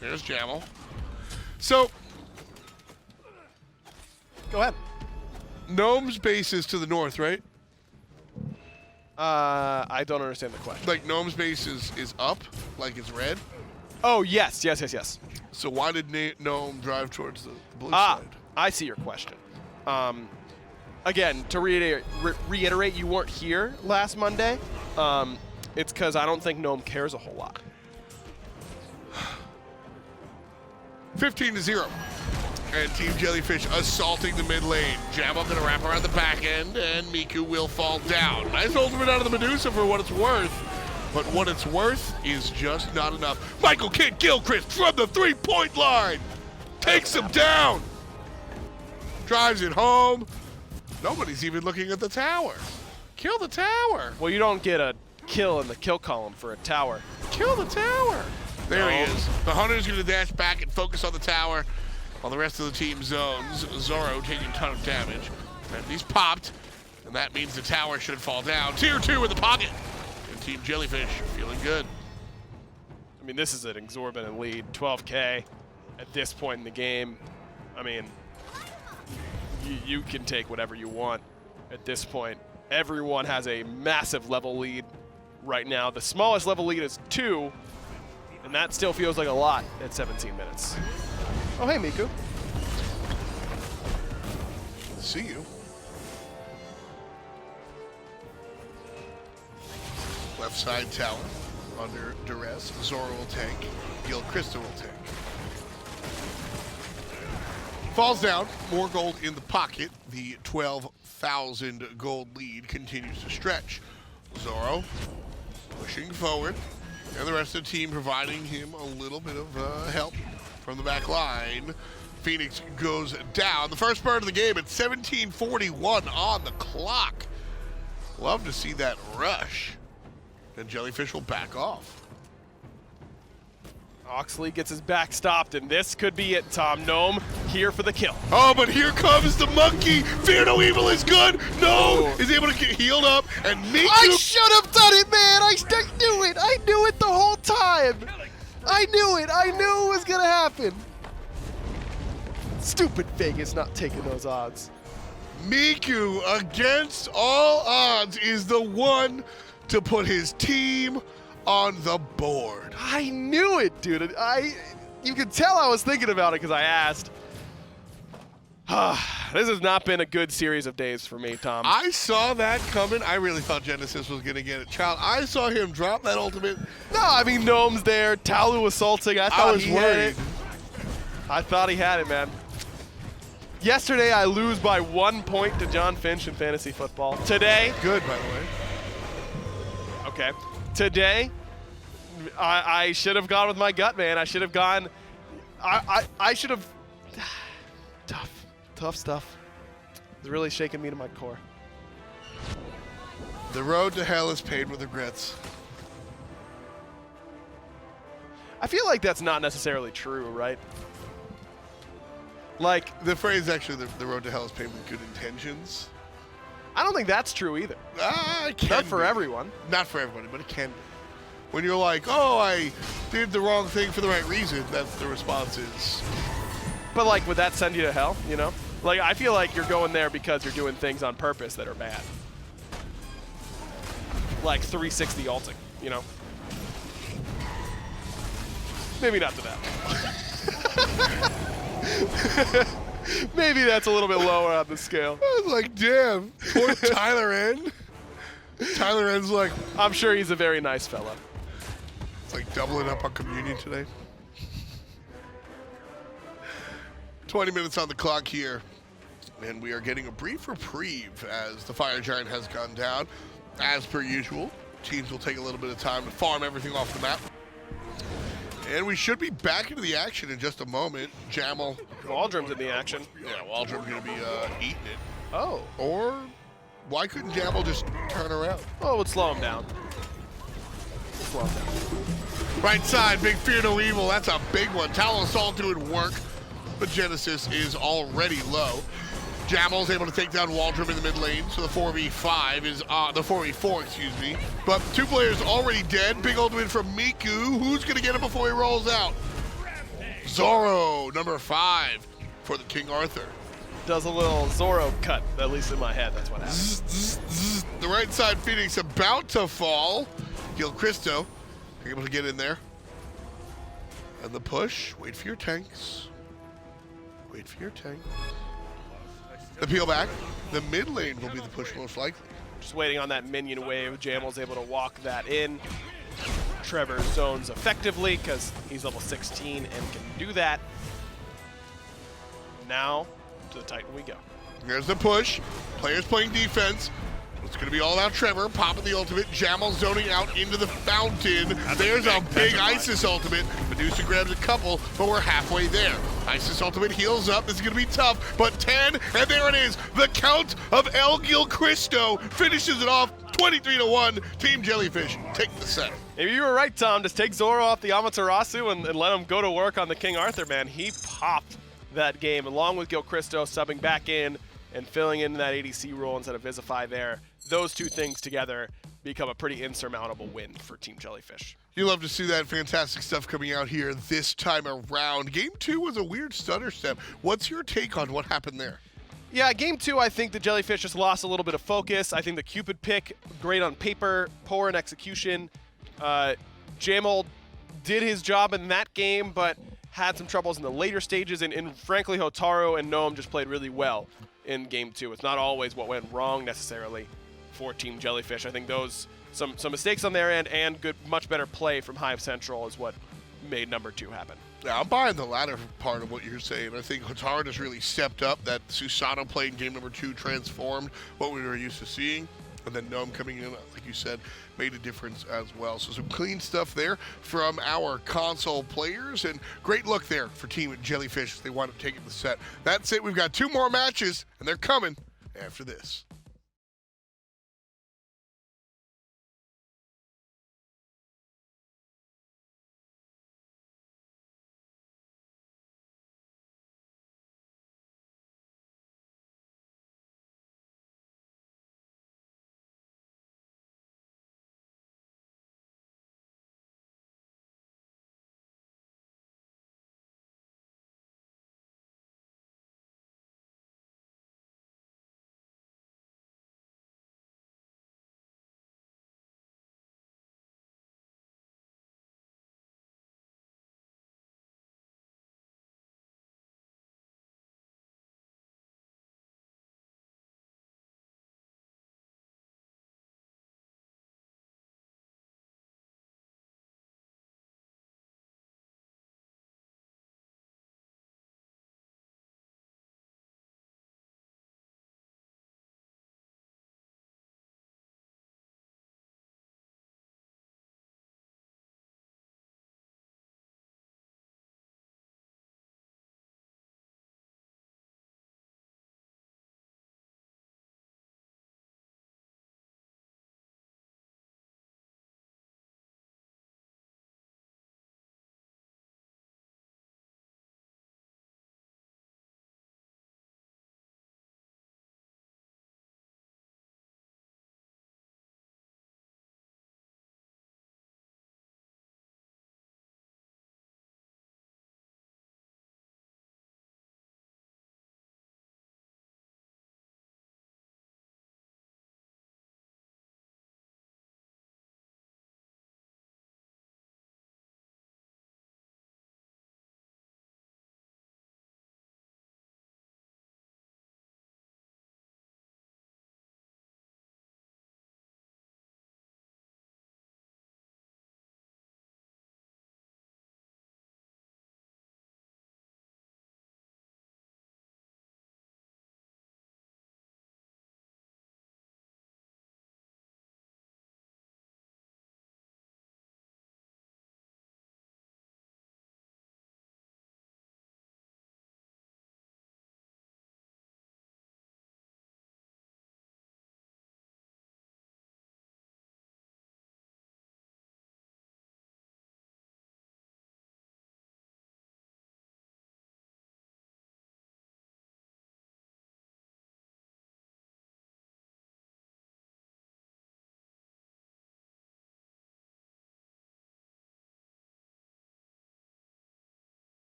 S1: There's Jammel. So,
S2: Go ahead.
S1: Gnome's base is to the north, right?
S2: I don't understand the question.
S1: Like, Gnome's base is up, like it's red.
S2: Oh, yes.
S1: So why did Gnome drive towards the blue side?
S2: I see your question. Again, to reiterate, you weren't here last Monday. It's because I don't think Gnome cares a whole lot.
S1: 15-0. And Team Jellyfish assaulting the mid lane. Jammel gonna wrap around the back end, and Mhiku will fall down. Nice ultimate out of the Medusa for what it's worth. But what it's worth is just not enough. Michael Kidd Gilchrist from the 3-point line. Takes him down. Drives it home. Nobody's even looking at the tower. Kill the tower.
S2: Well, you don't get a kill in the kill column for a tower.
S1: Kill the tower. There he is. The Hunter's going to dash back and focus on the tower while the rest of the team zones. Zoro taking a ton of damage. And he's popped, and that means the tower should fall down. Tier 2 in the pocket. And Team Jellyfish feeling good.
S2: I mean, this is an exorbitant lead, 12K at this point in the game. I mean, you can take whatever you want at this point. Everyone has a massive level lead right now. The smallest level lead is 2, and that still feels like a lot at 17 minutes. Oh, hey, Mhiku.
S1: See you. Left side tower under duress. Zoro will tank. Gil Christo will tank. Falls down. More gold in the pocket. The 12,000 gold lead continues to stretch. Zoro pushing forward, and the rest of the team providing him a little bit of help from the back line. Phoenix goes down. The first bird of the game at 17:41 on the clock. Love to see that rush. And Jellyfish will back off.
S2: Oxley gets his back stopped, and this could be it, Tom. Gnome here for the kill.
S1: Oh, but here comes the monkey. Fear no evil is good. No, is able to get healed up, and Mhiku.
S2: I should have done it, man. I knew it. I knew it the whole time. I knew it. I knew it was going to happen. Stupid Vegas not taking those odds.
S1: Mhiku, against all odds, is the one to put his team on the board.
S2: I knew it, dude. You could tell I was thinking about it because I asked. This has not been a good series of days for me, Tom.
S1: I saw that coming. I really thought Genesis was going to get it. Child, I saw him drop that ultimate.
S2: No, I mean, Gnome's there. Talu assaulting. I was worried. I thought he had it, man. Yesterday, I lose by 1 point to John Finch in fantasy football. Today.
S1: Good, by the way.
S2: Okay. Today, I should have gone with my gut, man. I should have gone. I should have. Tough stuff. It's really shaking me to my core.
S1: The road to hell is paved with regrets.
S2: I feel like that's not necessarily true, right? Like,
S1: The phrase, actually, the road to hell is paved with good intentions.
S2: I don't think that's true either.
S1: It can
S2: Not for
S1: be.
S2: everyone.
S1: Not for everybody, but it can be. When you're like, oh, I did the wrong thing for the right reason, that's the response is.
S2: But, like, would that send you to hell, you know? Like, I feel like you're going there because you're doing things on purpose that are bad. Like 360 ulting, you know? Maybe not to that. Maybe that's a little bit lower on the scale.
S1: I was like, damn, poor Tylern. Tylern's like,
S2: I'm sure he's a very nice fella.
S1: it's like doubling up on communion today. 20 minutes on the clock here, and we are getting a brief reprieve as the Fire Giant has gone down. As per usual, teams will take a little bit of time to farm everything off the map. And we should be back into the action in just a moment. Jammel.
S2: Waldrom's in the action.
S1: Yeah, Waldrom's going to be eating it.
S2: Oh.
S1: Or why couldn't Jammel just turn around?
S2: Oh, it would slow him down. Slow him down.
S1: Right side, big fear no evil. That's a big one. Talon Assault doing work, but Genesis is already low. Jammel's able to take down Waldrom in the mid lane, so the 4v5 is the 4v4, excuse me. But 2 players already dead. Big ultimate from Mhiku. Who's gonna get it before he rolls out? Zoro, number 5 for the King Arthur.
S2: Does a little Zoro cut, at least in my head. That's what happens.
S1: Zzz, zzz, zzz. The right side Phoenix about to fall. Gil Christo able to get in there. And the push. Wait for your tanks. Wait for your tanks. The peel back. The mid lane will be the push most likely.
S2: Just waiting on that minion wave. Jammel's able to walk that in. Trevor zones effectively because he's level 16 and can do that. Now to the Titan we go.
S1: There's the push. Players playing defense. It's going to be all about Trevor popping the ultimate. Jammel zoning out into the fountain. There's a big Isis ultimate. Medusa grabs a couple, but we're halfway there. Isis ultimate heals up. This is going to be tough, but 10, and there it is. The Count of El Gil Christo finishes it off 23-1. Team Jellyfish take the set.
S2: Maybe you were right, Tom. Just take Zoro off the Amaterasu and let him go to work on the King Arthur, man. He popped that game along with Gil Christo subbing back in and filling in that ADC role instead of Vizahfy there. Those two things together become a pretty insurmountable win for Team Jellyfish.
S1: You love to see that fantastic stuff coming out here this time around. Game 2 was a weird stutter step. What's your take on what happened there?
S2: Yeah, game 2, I think the Jellyfish just lost a little bit of focus. I think the Cupid pick, great on paper, poor in execution. Jammel did his job in that game, but had some troubles in the later stages. And frankly, Hotaru and Gnome just played really well in game 2. It's not always what went wrong necessarily for Team Jellyfish. I think those some mistakes on their end and much better play from Hyve Central is what made number 2 happen.
S1: Yeah, I'm buying the latter part of what you're saying. I think Hotaru has really stepped up. That Susano play in game number 2 transformed what we were used to seeing. And then Gnome coming in, like you said, made a difference as well. So some clean stuff there from our console players. And great look there for Team Jellyfish as they wind up taking the set. That's it. We've got 2 more matches, and they're coming after this.